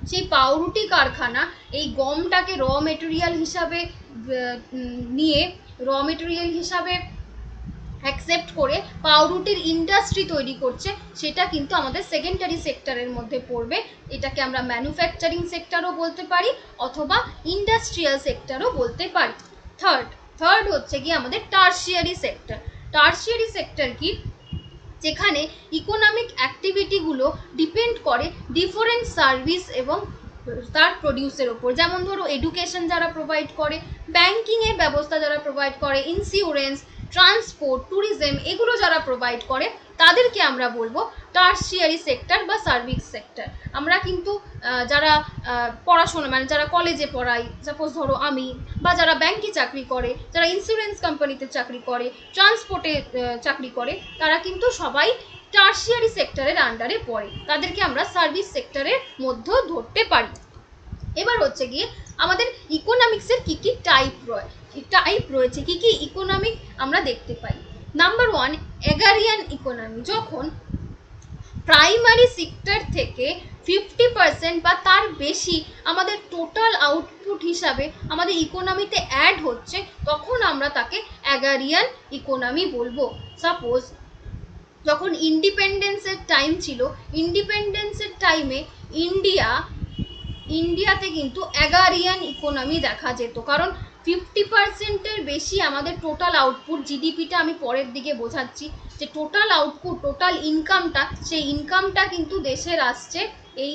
সেই পাউরুটি কারখানা এই গমটাকে র মেটেরিয়াল হিসাবে নিয়ে, র মেটেরিয়াল হিসাবে অ্যাকসেপ্ট করে পাউরুটির ইন্ডাস্ট্রি তৈরি করছে, সেটা কিন্তু আমাদের সেকেন্ডারি সেক্টরের মধ্যে পড়বে। এটাকে আমরা ম্যানুফ্যাকচারিং সেক্টরও বলতে পারি অথবা ইন্ডাস্ট্রিয়াল সেক্টরও বলতে পারি। থার্ড হচ্ছে কি আমাদের টার্সিয়ারি সেক্টর। টার্সিয়ারি সেক্টর কি? যেখানে ইকোনমিক অ্যাক্টিভিটিগুলো ডিপেন্ড করে ডিফারেন্ট সার্ভিস এবং তার প্রডিউসের ওপর। যেমন ধরো এডুকেশন যারা প্রোভাইড করে, ব্যাংকিংয়ের ব্যবস্থা যারা প্রোভাইড করে, ইন্স্যুরেন্স, ট্রান্সপোর্ট, ট্যুরিজম, এগুলো যারা প্রোভাইড করে তাদেরকে আমরা বলবো টার্সিয়ারি সেক্টর বা সার্ভিস সেক্টর। আমরা কিন্তু যারা পড়াশোনা মানে যারা কলেজে পড়াই, সাপোজ ধরো আমি, বা যারা ব্যাংকে চাকরি করে, যারা ইন্স্যুরেন্স কোম্পানিতে চাকরি করে, ট্রান্সপোর্টে চাকরি করে, তারা কিন্তু সবাই টার্সিয়ারি সেক্টরের আন্ডারে পড়ে, তাদেরকে আমরা সার্ভিস সেক্টরের মধ্যেও ধরতে পারি। এবার হচ্ছে গিয়ে আমাদের ইকোনমিক্সের কি কি টাইপ রয়েছে, কি কি ইকোনমিক আমরা দেখতে পাই। Number 1, agrarian economy. যখন প্রাইমারি সেক্টর থেকে 50% বা তার বেশি আমাদের টোটাল আউটপুট হিসাবে আমাদের ইকোনমিতে অ্যাড হচ্ছে, তখন আমরা তাকে এগারিয়ান ইকোনমি বলবো। সাপোজ যখন ইন্ডিপেন্ডেন্সের টাইম ছিল, ইন্ডিপেন্ডেন্সের টাইমে ইন্ডিয়াতে কিন্তু এগারিয়ান ইকোনমি দেখা যেত, কারণ 50%-এর বেশি আমাদের টোটাল আউটপুট, জিডিপিটা আমি পরের দিকে বোঝাচ্ছি, যে টোটাল আউটপুট, টোটাল ইনকামটা, সেই ইনকামটা কিন্তু দেশের আসছে এই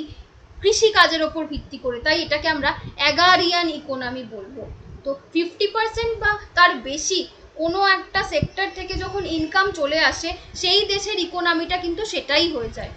কৃষিকাজের ওপর ভিত্তি করে, তাই এটাকে আমরা এগারিয়ান ইকোনমি বলবো। তো 50% বা তার বেশি কোনো একটা সেক্টর থেকে যখন ইনকাম চলে আসে, সেই দেশের ইকোনমিটা কিন্তু সেটাই হয়ে যায়।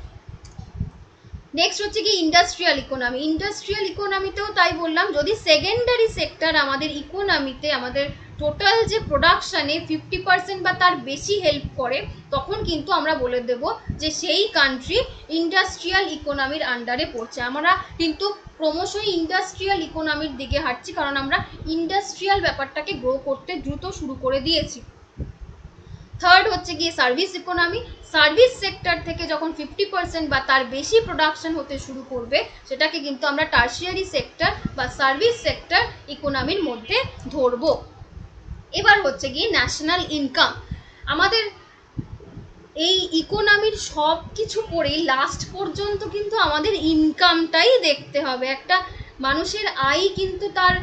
নেক্সট হচ্ছে কি ইন্ডাস্ট্রিয়াল ইকোনমি। ইন্ডাস্ট্রিয়াল ইকোনমিতেও তাই বললাম, যদি সেকেন্ডারি সেক্টর আমাদের ইকোনমিতে, আমাদের টোটাল যে প্রোডাকশানে 50% বা তার বেশি হেল্প করে, তখন কিন্তু আমরা বলে দেব যে সেই কান্ট্রি ইন্ডাস্ট্রিয়াল ইকোনমির আন্ডারে পড়ছে। আমরা কিন্তু ক্রমশই ইন্ডাস্ট্রিয়াল ইকোনমির দিকে হাঁটছি, কারণ আমরা ইন্ডাস্ট্রিয়াল ব্যাপারটাকে গ্রো করতে দ্রুত শুরু করে দিয়েছি। থার্ড হচ্ছে গিয়ে সার্ভিস ইকোনমি। সার্ভিস সেক্টর থেকে যখন 50% বা তার বেশি প্রোডাকশন হতে শুরু করবে, সেটাকে কিন্তু আমরা টার্সিয়ারি সেক্টর বা সার্ভিস সেক্টর ইকোনমির মধ্যে ধরবো। এবার হচ্ছে গিয়ে ন্যাশনাল ইনকাম। আমাদের এই ইকোনমির সব কিছু পড়েই লাস্ট পর্যন্ত কিন্তু আমাদের ইনকামটাই দেখতে হবে। একটা মানুষের আয় কিন্তু তার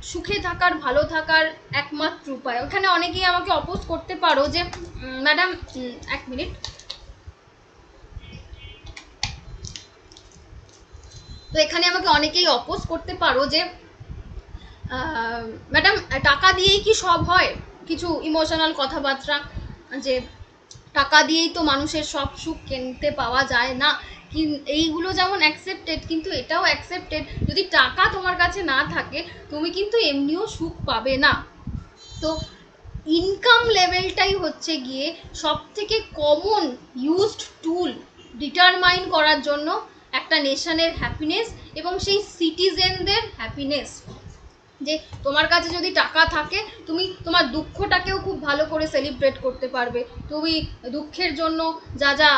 সুখে থাকার, ভালো থাকার একমাত্র উপায়। ওখানে অনেকেই আমাকে অপোজ করতে পারো যে ম্যাডাম, এক মিনিট, তো এখানে আমাকে অনেকেই অপোজ করতে পারো যে ম্যাডাম টাকা দিয়েই কি সব হয়? কিছু ইমোশনাল কথাবার্তা, যে টাকা দিয়েই তো মানুষের সব সুখ কিনতে পাওয়া যায় না, এইগুলো যেমন অ্যাকসেপ্টেড, কিন্তু এটাও অ্যাকসেপ্টেড, যদি টাকা তোমার কাছে না থাকে তুমি কিন্তু এমনিও সুখ পাবে না। তো ইনকাম লেভেলটাই হচ্ছে গিয়ে সব থেকে কমন ইউজড টুল ডিটারমাইন করার জন্য একটা নেশনের হ্যাপিনেস এবং সেই সিটিজেনদের হ্যাপিনেস। যে তোমার কাছে যদি টাকা থাকে, তুমি তোমার দুঃখটাকেও খুব ভালো করে সেলিব্রেট করতে পারবে। তুমি দুঃখের জন্য যা যা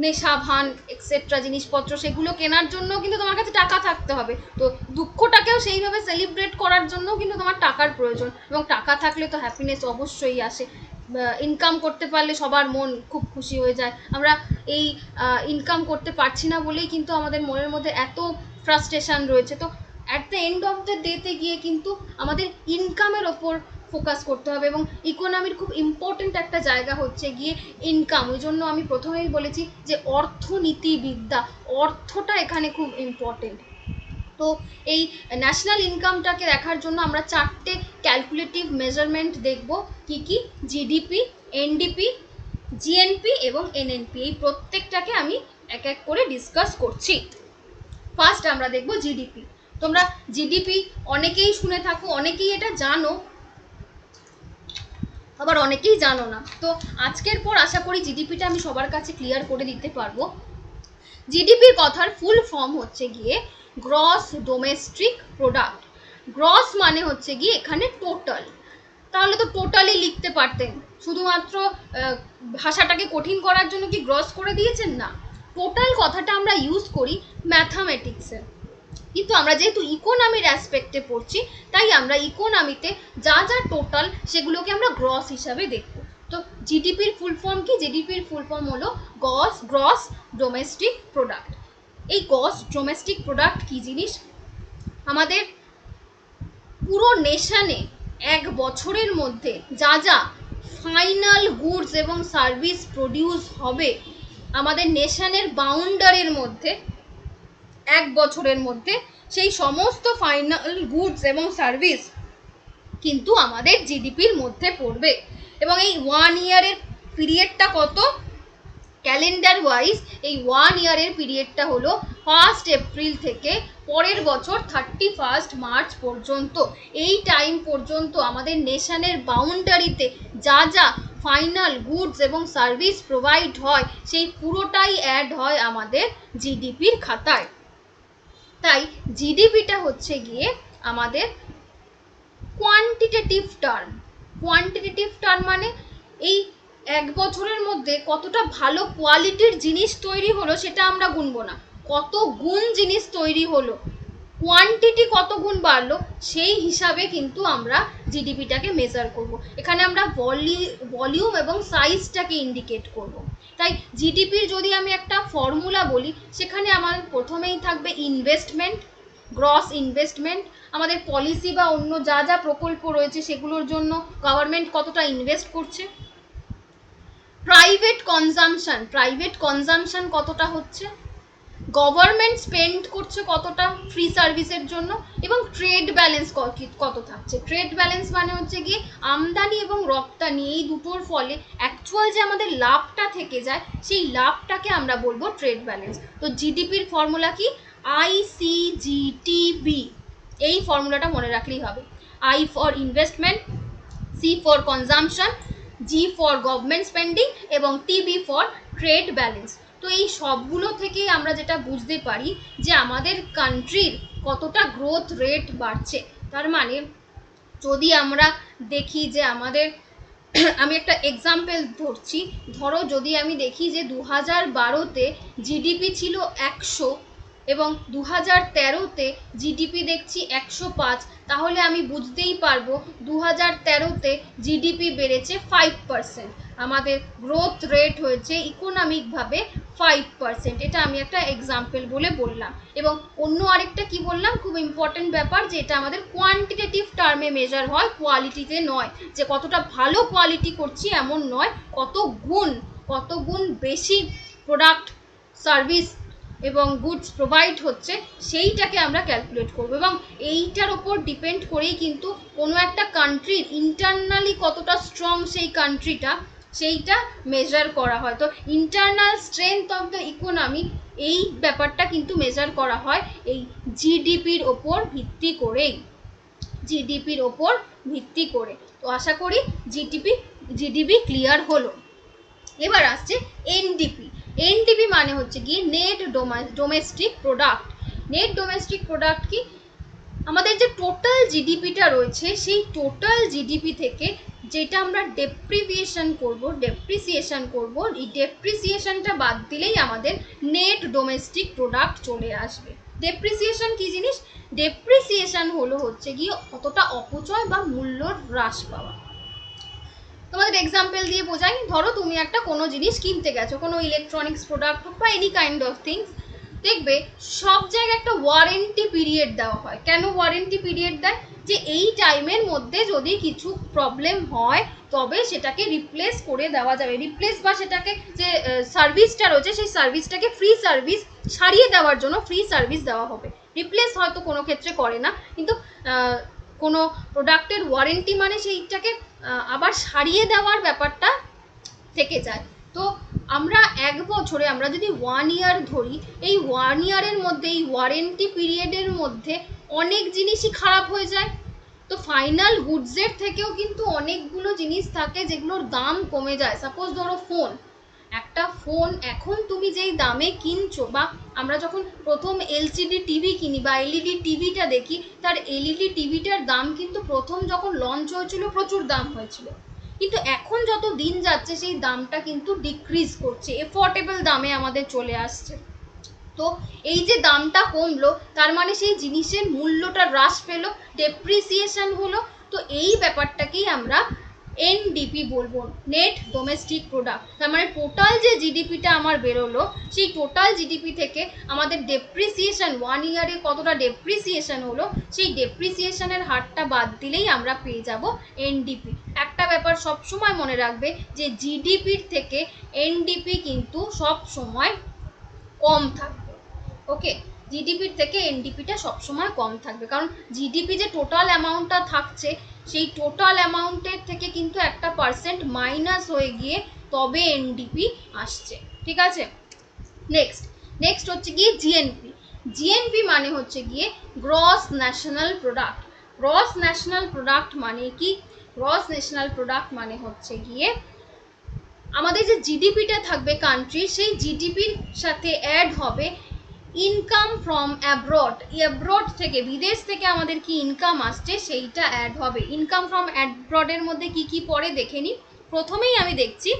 নেশা, ভান, এক্সেট্রা জিনিসপত্র, সেগুলো কেনার জন্য কিন্তু তোমার কাছে টাকা থাকতে হবে। তো দুঃখটাকেও সেইভাবে সেলিব্রেট করার জন্য কিন্তু তোমার টাকার প্রয়োজন, এবং টাকা থাকলে তো হ্যাপিনেস অবশ্যই আসে। ইনকাম করতে পারলে সবার মন খুব খুশি হয়ে যায়। আমরা এই ইনকাম করতে পারছি না বলেই কিন্তু আমাদের মনের মধ্যে এত ফ্রাস্ট্রেশন রয়েছে। তো at the end of the ডেতে গিয়ে কিন্তু আমাদের ইনকামের ওপর ফোকাস করতে হবে, এবং ইকোনমির খুব ইম্পর্টেন্ট একটা জায়গা হচ্ছে গিয়ে ইনকাম। ওই জন্য আমি প্রথমেই বলেছি যে অর্থনীতিবিদ্যা, অর্থটা এখানে খুব ইম্পর্টেন্ট। তো এই ন্যাশনাল ইনকামটাকে দেখার জন্য আমরা 4টে ক্যালকুলেটিভ মেজারমেন্ট দেখব। কি কি? জিডিপি, এনডিপি, জিএনপি এবং এনএনপি। এই প্রত্যেকটাকে আমি এক এক করে ডিসকাস করছি। ফার্স্ট আমরা দেখব জিডিপি। তোমরা জিডিপি অনেকেই শুনে থাকো, অনেকেই এটা জানো, আবার অনেকেই জানো না। তো আজকের পর আশা করি জিডিপিটা আমি সবার কাছে ক্লিয়ার করে দিতে পারবো। জিডিপির কথার ফুল ফর্ম হচ্ছে গিয়ে গ্রস ডোমেস্টিক প্রোডাক্ট। গ্রস মানে হচ্ছে গিয়ে এখানে টোটাল। তাহলে তো টোটালি লিখতে পারতেন, শুধুমাত্র ভাষাটাকে কঠিন করার জন্য কি গ্রস করে দিয়েছেন? না, টোটাল কথাটা আমরা ইউজ করি ম্যাথামেটিক্সে। কিন্তু আমরা যেহেতু ইকোনমির অ্যাসপেক্টে পড়ছি, তাই আমরা ইকোনমিতে যা যা টোটাল সেগুলোকে আমরা গ্রস হিসাবে দেখব। তো জিডিপির ফুল ফর্ম কি? জিডিপির ফুল ফর্ম হলো গ্রস ডোমেস্টিক প্রোডাক্ট। এই গ্রস ডোমেস্টিক প্রোডাক্ট কি জিনিস? আমাদের পুরো নেশনে এক বছরের মধ্যে যা যা ফাইনাল গুডস এবং সার্ভিস প্রডিউস হবে আমাদের নেশনের বাউন্ডারির মধ্যে এক বছরের মধ্যে, সেই সমস্ত ফাইনাল গুডস এবং সার্ভিস কিন্তু আমাদের জিডিপির মধ্যে পড়বে। এবং এই 1 ইয়ারের পিরিয়ডটা কত? ক্যালেন্ডার ওয়াইজ এই 1 ইয়ারের পিরিয়ডটা হলো 1 এপ্রিল থেকে পরের বছর 31 মার্চ পর্যন্ত। এই টাইম পর্যন্ত আমাদের নেশনের বাউন্ডারিতে যা যা ফাইনাল গুডস এবং সার্ভিস প্রোভাইড হয় সেই পুরোটাই অ্যাড হয় আমাদের জিডিপির খাতায়। তাই জিডিপিটা হচ্ছে গিয়ে আমাদের কোয়ান্টিটেটিভ টার্ম। কোয়ান্টিটেটিভ টার্ম মানে এই এক বছরের মধ্যে কতটা ভালো কোয়ালিটির জিনিস তৈরি হলো সেটা আমরা গুনবো না, কত গুণ জিনিস তৈরি হলো, কোয়ান্টিটি কত গুণ বাড়লো সেই হিসাবে কিন্তু আমরা জিডিপিটাকে মেজার করব। এখানে আমরা ভলিউম এবং সাইজটাকে ইন্ডিকেট করব। তাই জিডিপির যদি আমি একটা ফর্মুলা বলি, সেখানে আমার প্রথমেই থাকবে ইনভেস্টমেন্ট, গ্রস ইনভেস্টমেন্ট। আমাদের পলিসি বা অন্য যা যা প্রকল্প রয়েছে সেগুলোর জন্য গভর্নমেন্ট কতটা ইনভেস্ট করছে। প্রাইভেট কনজামশন কতটা হচ্ছে, গভর্নমেন্ট স্পেন্ড করছে কতটা ফ্রি সার্ভিসের জন্য, এবং ট্রেড ব্যালেন্স কত থাকছে। ট্রেড ব্যালেন্স মানে হচ্ছে গিয়ে আমদানি এবং রপ্তানি এই দুটোর ফলে অ্যাকচুয়াল যে আমাদের লাভটা থেকে যায় সেই লাভটাকে আমরা বলবো ট্রেড ব্যালেন্স। তো জিডিপির ফর্মুলা কি? ICGTB। এই ফর্মুলাটা মনে রাখলেই হবে। I for investment, C for consumption, G for government spending এবং TB ফর ট্রেড ব্যালেন্স। তো এই সবগুলো থেকে আমরা যেটা বুঝতে পারি যে আমাদের কান্ট্রির কতটা গ্রোথ রেট বাড়ছে। তার মানে যদি আমরা দেখি যে আমাদের আমি একটা এক্সাম্পল ধরছি, ধরো যদি আমি দেখি যে 2012-তে জিডিপি ছিল 100 এবং 2013-তে জিডিপি দেখছি 105, তাহলে আমি বুঝতেই পারবো 2013-তে জিডিপি বেড়েছে 5%, আমাদের গ্রোথ রেট হয়েছে ইকোনমিকভাবে 5%। এটা আমি একটা এক্সাম্পল বলে বললাম। এবং অন্য আরেকটা কি বললাম, খুব ইম্পর্টেন্ট ব্যাপার, যে এটা আমাদের কোয়ান্টিটেটিভ টার্মে মেজার হয়, কোয়ালিটিতে নয়। যে কতটা ভালো কোয়ালিটি করছি এমন নয়, কত গুণ বেশি প্রোডাক্ট, সার্ভিস এবং গুডস প্রোভাইড হচ্ছে সেইটাকে আমরা ক্যালকুলেট করব। এবং এইটার ওপর ডিপেন্ড করেই কিন্তু কোনো একটা কান্ট্রির ইন্টারনালি কতটা স্ট্রং সেই কান্ট্রিটা, সেইটা মেজার করা হয়। তো internal strength of the economy, এই ব্যাপারটা কিন্তু মেজার করা হয় এই জিডিপির ওপর ভিত্তি করেই, জিডিপির ওপর ভিত্তি করে। তো আশা করি জিডিপি ক্লিয়ার হলো। এবার আসছে এনডিপি। এনডিপি মানে হচ্ছে কি net domestic product. Net domestic product কি? আমাদের যে টোটাল জিডিপিটা রয়েছে সেই টোটাল জিডিপি থেকে যেটা আমরা ডেপ্রিসিয়েশন করব, এই ডেপ্রিসিয়েশনটা বাদ দিলেই আমাদের নেট ডোমেস্টিক প্রোডাক্ট চলে আসবে। ডেপ্রিসিয়েশন কি জিনিস? ডেপ্রিসিয়েশন হচ্ছে গিয়ে কতটা অপচয় বা মূল্য হ্রাস পাওয়া। তোমাদের এক্সাম্পল দিয়ে বোঝাই, ধরো তুমি একটা কোনো জিনিস কিনতে গেছো, কোনো ইলেকট্রনিক্স প্রোডাক্ট হোক বা এনি কাইন্ড অফ থিংস, দেখবে সব জায়গায় একটা ওয়ারেন্টি পিরিয়ড দেওয়া হয়। কেন ওয়ারেন্টি পিরিয়ড দেয়? যে এই টাইমের মধ্যে যদি কিছু প্রবলেম হয় তবে সেটাকে রিপ্লেস করে দেওয়া যাবে, রিপ্লেস বা সেটাকে যে সার্ভিসটা রয়েছে সেই সার্ভিসটাকে ফ্রি সার্ভিস সারিয়ে দেওয়ার জন্য ফ্রি সার্ভিস দেওয়া হবে। রিপ্লেস হয়তো কোনো ক্ষেত্রে করে না, কিন্তু কোনো প্রোডাক্টের ওয়ারেন্টি মানে সেইটাকে আবার সারিয়ে দেওয়ার ব্যাপারটা থেকে যায়। তো আমরা এক বছরে আমরা যদি 1 ইয়ার ধরি, এই 1 ইয়ারের মধ্যে এই ওয়ারেন্টি পিরিয়ডের মধ্যে অনেক জিনিসই খারাপ হয়ে যায়। তো ফাইনাল গুডসের থেকেও কিন্তু অনেকগুলো জিনিস থাকে যেগুলোর দাম কমে যায়। সাপোজ ধরো ফোন, একটা ফোন এখন তুমি যেই দামে কিনছো, বা আমরা যখন প্রথম এলসিডি টিভি কিনি বা এলইডি টিভিটা দেখি, তার এলইডি টিভিটার দাম কিন্তু প্রথম যখন লঞ্চ হয়েছিল প্রচুর দাম হয়েছিল, কিন্তু এখন যত দিন যাচ্ছে সেই দামটা কিন্তু ডিক্রিজ করছে, এফোর্ডেবল দামে আমাদের চলে আসছে। তো এই যে দামটা কমলো তার মানে সেই জিনিসের মূল্যটা হ্রাস পেলো, ডেপ্রিসিয়েশন হলো। তো এই ব্যাপারটাকেই আমরা এনডিপি বলবো, নেট ডোমেস্টিক প্রোডাক্ট। তার মানে টোটাল যে জিডিপিটা আমার বেরোলো, সেই টোটাল জিডিপি থেকে আমাদের ডেপ্রিসিয়েশন, 1 ইয়ারে কতটা ডেপ্রিসিয়েশন হলো, সেই ডেপ্রিসিয়েশনের হারটা বাদ দিলেই আমরা পেয়ে যাব এনডিপি। একটা ব্যাপার সবসময় মনে রাখবে যে জিডিপির থেকে এনডিপি কিন্তু সব সময় কম থাকবে। ওকে, জিডিপির থেকে এনডিপিটা সবসময় কম থাকবে, কারণ জিডিপি যে টোটাল অ্যামাউন্টটা থাকছে সেই টোটাল অ্যামাউন্টের থেকে কিন্তু একটা পার্সেন্ট মাইনাস হয়ে গিয়ে তবে এনডিপি আসছে। ঠিক আছে, নেক্সট হচ্ছে গিয়ে জিএনপি। জিএনপি মানে হচ্ছে গিয়ে gross national product. Gross national product মানে কি? গ্রস ন্যাশনাল প্রোডাক্ট মানে হচ্ছে গিয়ে আমাদের যে জিডিপিটা থাকবে কান্ট্রির, সেই জিডিপির সাথে অ্যাড হবে ইনকাম ফ্রম অ্যাব্রড। অ্যাব্রড থেকে, বিদেশ থেকে আমাদের কি ইনকাম আসছে সেইটা অ্যাড হবে। ইনকাম ফ্রম অ্যাব্রডের মধ্যে কি কি পড়ে দেখে নিই। প্রথমেই আমি দেখছি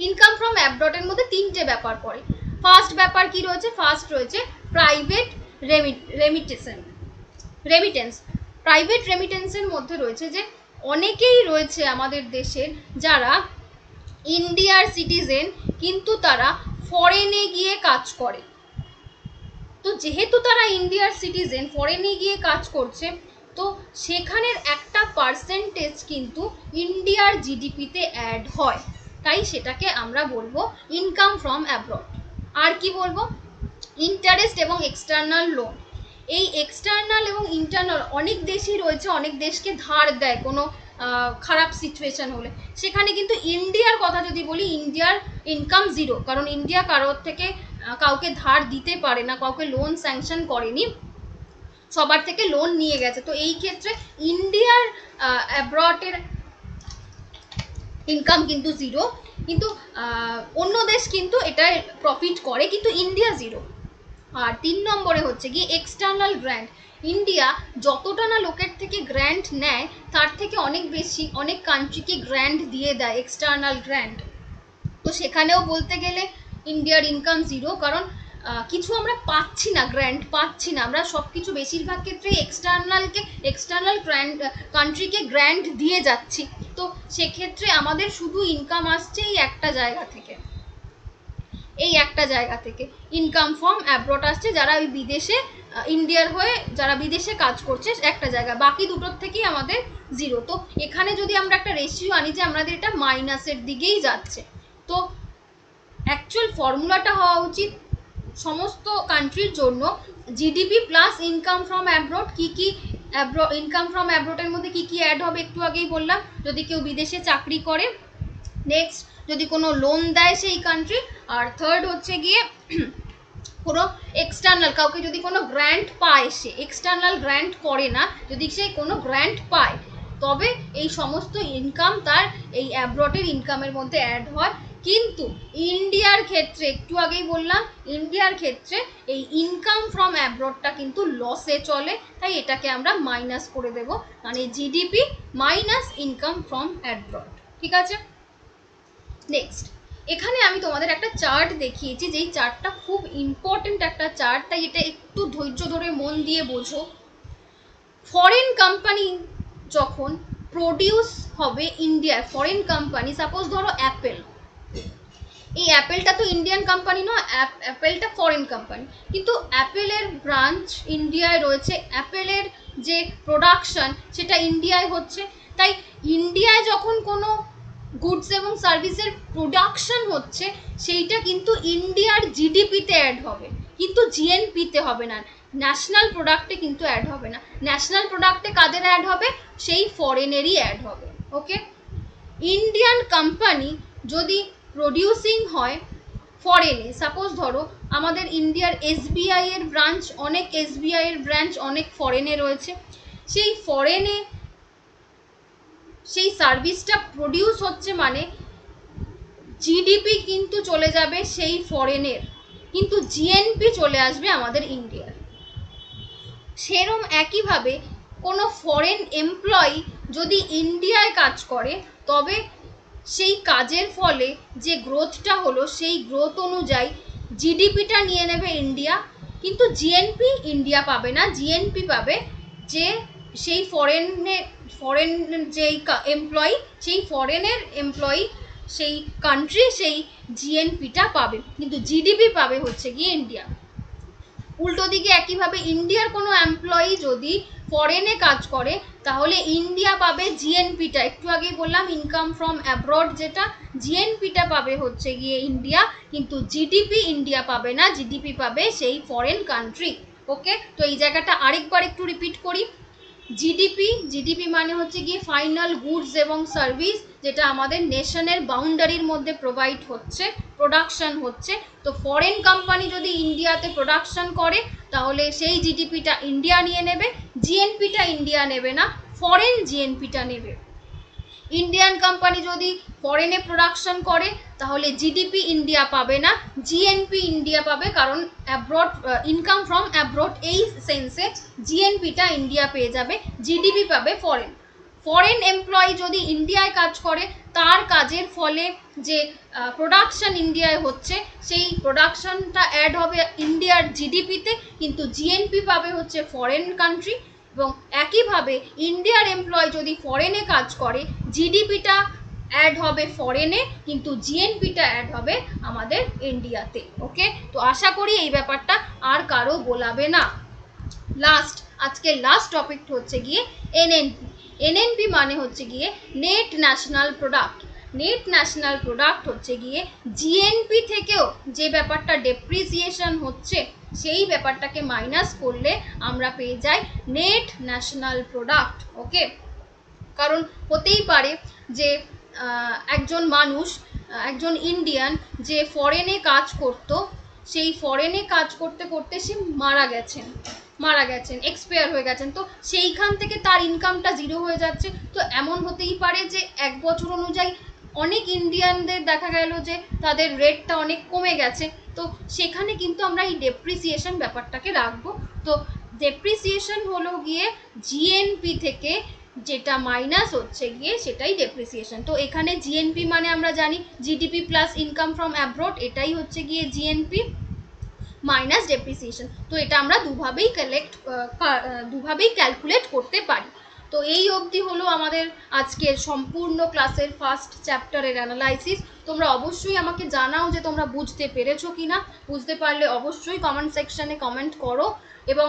ইনকাম ফ্রম অ্যাব্রডের মধ্যে 3টে ব্যাপার পড়ে। ফার্স্ট ব্যাপার কি রয়েছে? ফার্স্ট রয়েছে প্রাইভেট রেমিটেন্স। প্রাইভেট রেমিটেন্সের মধ্যে রয়েছে যে অনেকেই রয়েছে আমাদের দেশের যারা ইন্ডিয়ার সিটিজেন, কিন্তু তারা ফরেনে গিয়ে কাজ করে। তো যেহেতু তারা ইন্ডিয়ার সিটিজেন, ফরেনে গিয়ে কাজ করছে, তো সেখানের একটা পার্সেন্টেজ কিন্তু ইন্ডিয়ার জিডিপিতে অ্যাড হয়, তাই সেটাকে আমরা বলবো ইনকাম ফ্রম অ্যাব্রড। আর কি বলবো? ইন্টারেস্ট এবং এক্সটার্নাল লোন। এই এক্সটার্নাল এবং ইন্টারনাল অনেক দেশই রয়েছে, অনেক দেশকে ধার দেয় কোনো খারাপ সিচুয়েশন হলে। সেখানে কিন্তু ইন্ডিয়ার কথা যদি বলি, ইন্ডিয়ার ইনকাম জিরো, কারণ ইন্ডিয়া কারোর থেকে কাউকে ধার দিতে পারে না, কাউকে লোন স্যাংশন করেনি, সবার থেকে লোন নিয়ে গেছে। তো এই ক্ষেত্রে ইন্ডিয়ার অ্যাব্রডের ইনকাম কিন্তু জিরো, কিন্তু অন্য দেশ কিন্তু এটা প্রফিট করে, কিন্তু ইন্ডিয়া জিরো। আর 3 নম্বরে হচ্ছে কি এক্সটার্নাল গ্র্যান্ট। ইন্ডিয়া যতটা না লোকের থেকে গ্র্যান্ট নেয়, তার থেকে অনেক বেশি অনেক কান্ট্রিকে গ্র্যান্ট দিয়ে দেয়, এক্সটার্নাল গ্র্যান্ট। তো সেখানেও বলতে গেলে ইন্ডিয়ার ইনকাম জিরো, কারণ কিছু আমরা পাচ্ছি না, গ্র্যান্ট পাচ্ছি না। আমরা সব কিছু বেশিরভাগ ক্ষেত্রে এক্সটার্নাল কান্ট্রিকে গ্র্যান্ট দিয়ে যাচ্ছি। তো সেক্ষেত্রে আমাদের শুধু ইনকাম আসছে এই একটা জায়গা থেকে ইনকাম ফ্রম অ্যাব্রড আসছে, যারা ওই বিদেশে ইন্ডিয়ার হয়ে যারা বিদেশে কাজ করছে একটা জায়গা, বাকি দুটোর থেকেই আমাদের জিরো। তো এখানে যদি আমরা একটা রেশিও আনি যে আমাদের এটা মাইনাসের দিকেই যাচ্ছে, তো অ্যাকচুয়াল ফর্মুলাটা হওয়া উচিত সমস্ত কান্ট্রির জন্য GDP plus income from abroad. Income from অ্যাব্রডের মধ্যে কি অ্যাড হবে একটু আগেই বললাম, যদি কেউ বিদেশে চাকরি করে, নেক্সট যদি কোনো লোন দেয় সেই কান্ট্রি, আর থার্ড হচ্ছে গিয়ে কোনো এক্সটার্নাল কাউকে যদি কোনো গ্র্যান্ট পায়, সে এক্সটার্নাল গ্র্যান্ট করে না, যদি সে কোনো গ্র্যান্ট পায়, তবে এই সমস্ত ইনকাম তার এই অ্যাব্রডের ইনকামের মধ্যে অ্যাড হয়। কিন্তু ইন্ডিয়ার ক্ষেত্রে একটু আগেই বললাম, ইন্ডিয়ার ক্ষেত্রে এই ইনকাম ফ্রম অ্যাব্রডটা কিন্তু লসে চলে, তাই এটাকে আমরা মাইনাস করে দেব, মানে GDP minus income from abroad. ঠিক আছে, নেক্সট এখানে আমি তোমাদের একটা চার্ট দেখিয়েছি, যেই চার্টটা খুব ইম্পর্টেন্ট একটা চার্ট, তাই এটা একটু ধৈর্য ধরে মন দিয়ে বোঝো। ফরেন কোম্পানি যখন প্রডিউস হবে ইন্ডিয়ায়, ফরেন কোম্পানি সাপোজ ধরো অ্যাপেল, এই অ্যাপেলটা তো ইন্ডিয়ান কোম্পানি নয়, অ্যাপেলটা ফরেন কোম্পানি, কিন্তু অ্যাপেলের ব্রাঞ্চ ইন্ডিয়ায় রয়েছে, অ্যাপেলের যে প্রোডাকশন সেটা ইন্ডিয়ায় হচ্ছে, তাই ইন্ডিয়ায় যখন কোনো গুডস এবং সার্ভিসের প্রোডাকশন হচ্ছে, সেইটা কিন্তু ইন্ডিয়ার জিডিপিতে অ্যাড হবে, কিন্তু জিএনপিতে হবে না, ন্যাশনাল প্রোডাক্টে কিন্তু অ্যাড হবে না। ন্যাশনাল প্রোডাক্টে কাদের অ্যাড হবে? সেই ফরেনেরই অ্যাড হবে। ওকে, ইন্ডিয়ান কোম্পানি যদি প্রডিউসিং হয় ফরেনে, সাপোজ ধরো আমাদের ইন্ডিয়ার এসবিআই এর ব্রাঞ্চ অনেক ফরেনে রয়েছে, সেই ফরেনে সেই সার্ভিসটা প্রডিউস হচ্ছে, মানে জিডিপি কিন্তু চলে যাবে সেই ফরেনের, কিন্তু জিএনপি চলে আসবে আমাদের ইন্ডিয়ার। সেরম একইভাবে কোনো ফরেন এমপ্লয়ি যদি ইন্ডিয়ায় কাজ করে, তবে সেই কাজের ফলে যে গ্রোথটা হলো, সেই গ্রোথ অনুযায়ী জিডিপিটা নিয়ে নেবে ইন্ডিয়া, কিন্তু জিএনপি ইন্ডিয়া পাবে না। জিএনপি পাবে যে সেই ফরেন যেই এমপ্লয়ি, সেই ফরেনের এমপ্লয়ি, সেই কান্ট্রি সেই জিএনপিটা পাবে, কিন্তু জিডিপি পাবে হচ্ছে গিয়ে ইন্ডিয়া। উল্টো দিকে একইভাবে ইন্ডিয়ার কোনো এমপ্লয়ি যদি ফরেনে কাজ করে তাহলে ইন্ডিয়া পাবে জিএনপিটা, একটু আগেই বললাম ইনকাম ফ্রম অ্যাব্রড, যেটা জিএনপিটা পাবে হচ্ছে গিয়ে ইন্ডিয়া, কিন্তু জিডিপি ইন্ডিয়া পাবে না, জিডিপি পাবে সেই ফরেন কান্ট্রি। ওকে, তো এই জায়গাটা আরেকবার একটু রিপিট করি। জিডিপি মানে হচ্ছে গিয়ে ফাইনাল গুডস এবং সার্ভিস, যেটা আমাদের নেশনের বাউন্ডারির মধ্যে প্রোডাকশন হচ্ছে। তো ফরেন কোম্পানি যদি ইন্ডিয়াতে প্রোডাকশন করে তাহলে সেই জিডিপিটা ইন্ডিয়া নিয়ে নেবে, জিএনপিটা ইন্ডিয়া নেবে না, ফরেন জিএনপিটা নেবে। ইন্ডিয়ান কোম্পানি যদি ফরেনে প্রোডাকশন করে তাহলে জিডিপি ইন্ডিয়া পাবে না, জিএনপি ইন্ডিয়া পাবে, কারণ অ্যাব্রড ইনকাম ফ্রম অ্যাব্রড এই সেন্সে জিএনপিটা ইন্ডিয়া পেয়ে যাবে, জিডিপি পাবে ফরেন এমপ্লয়ি যদি ইন্ডিয়ায় কাজ করে তার কাজের ফলে যে প্রোডাকশন ইন্ডিয়ায় হচ্ছে সেই প্রোডাকশনটা অ্যাড হবে ইন্ডিয়ার জিডিপিতে, কিন্তু জিএনপি পাবে হচ্ছে ফরেন কান্ট্রি। এবং একইভাবে ইন্ডিয়ার এমপ্লয় যদি ফরেনে কাজ করে জিডিপিটা অ্যাড হবে ফরেনে, কিন্তু জিএনপিটা অ্যাড হবে আমাদের ইন্ডিয়াতে। ওকে, তো আশা করি এই ব্যাপারটা আর কারো গোলাবে না। আজকের লাস্ট টপিক হচ্ছে গিয়ে এনএনপি। এনএনপি মানে হচ্ছে গিয়ে net national product. Net national product হচ্ছে গিয়ে জিএনপি থেকেও যে ব্যাপারটা ডেপ্রিসিয়েশন হচ্ছে সেই ব্যাপারটাকে মাইনাস করলে আমরা পেয়ে যাই নেট ন্যাশনাল প্রোডাক্ট। ওকে, কারণ হতেই পারে যে একজন মানুষ, একজন ইন্ডিয়ান যে ফরেনে কাজ করতো, সেই ফরেনে কাজ করতে করতে সে মারা গেছেন, এক্সপায়ার হয়ে গেছেন, তো সেইখান থেকে তার ইনকামটা জিরো হয়ে যাচ্ছে। তো এমন হতেই পারে যে এক বছর অনুযায়ী অনেক ইন্ডিয়ানদের দেখা গেল যে তাদের রেটটা অনেক কমে গেছে, তো সেখানে কিন্তু আমরা এই ডেপ্রিসিয়েশন ব্যাপারটাকে রাখবো। তো ডেপ্রিসিয়েশন হলো গিয়ে জিএনপি থেকে যেটা মাইনাস হচ্ছে গিয়ে সেটাই ডেপ্রিসিয়েশন। তো এখানে জিএনপি মানে আমরা জানি GDP plus income from abroad, এটাই হচ্ছে গিয়ে জিএনপি মাইনাস ডেপ্রিসিয়েশন। তো এটা আমরা দুভাবেই ক্যালকুলেট করতে পারি। তো এই অবধি হলো আমাদের আজকের সম্পূর্ণ ক্লাসের ফার্স্ট চ্যাপ্টারের অ্যানালাইসিস। তোমরা অবশ্যই আমাকে জানাও যে তোমরা বুঝতে পেরেছো কিনা। বুঝতে পারলে অবশ্যই কমেন্ট সেকশনে কমেন্ট করো, এবং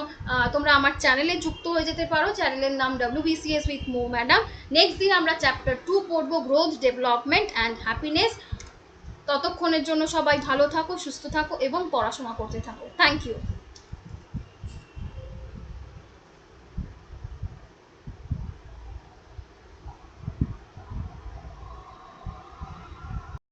তোমরা আমার চ্যানেলে যুক্ত হয়ে যেতে পারো। চ্যানেলের নাম WBCS উইথ মো ম্যাডাম। নেক্সট দিন আমরা চ্যাপ্টার 2 পড়বো, গ্রোথ, ডেভেলপমেন্ট অ্যান্ড হ্যাপিনেস। ততক্ষণের জন্য সবাই ভালো থাকো, সুস্থ থাকো এবং পড়াশোনা করতে থাকো। Thank you.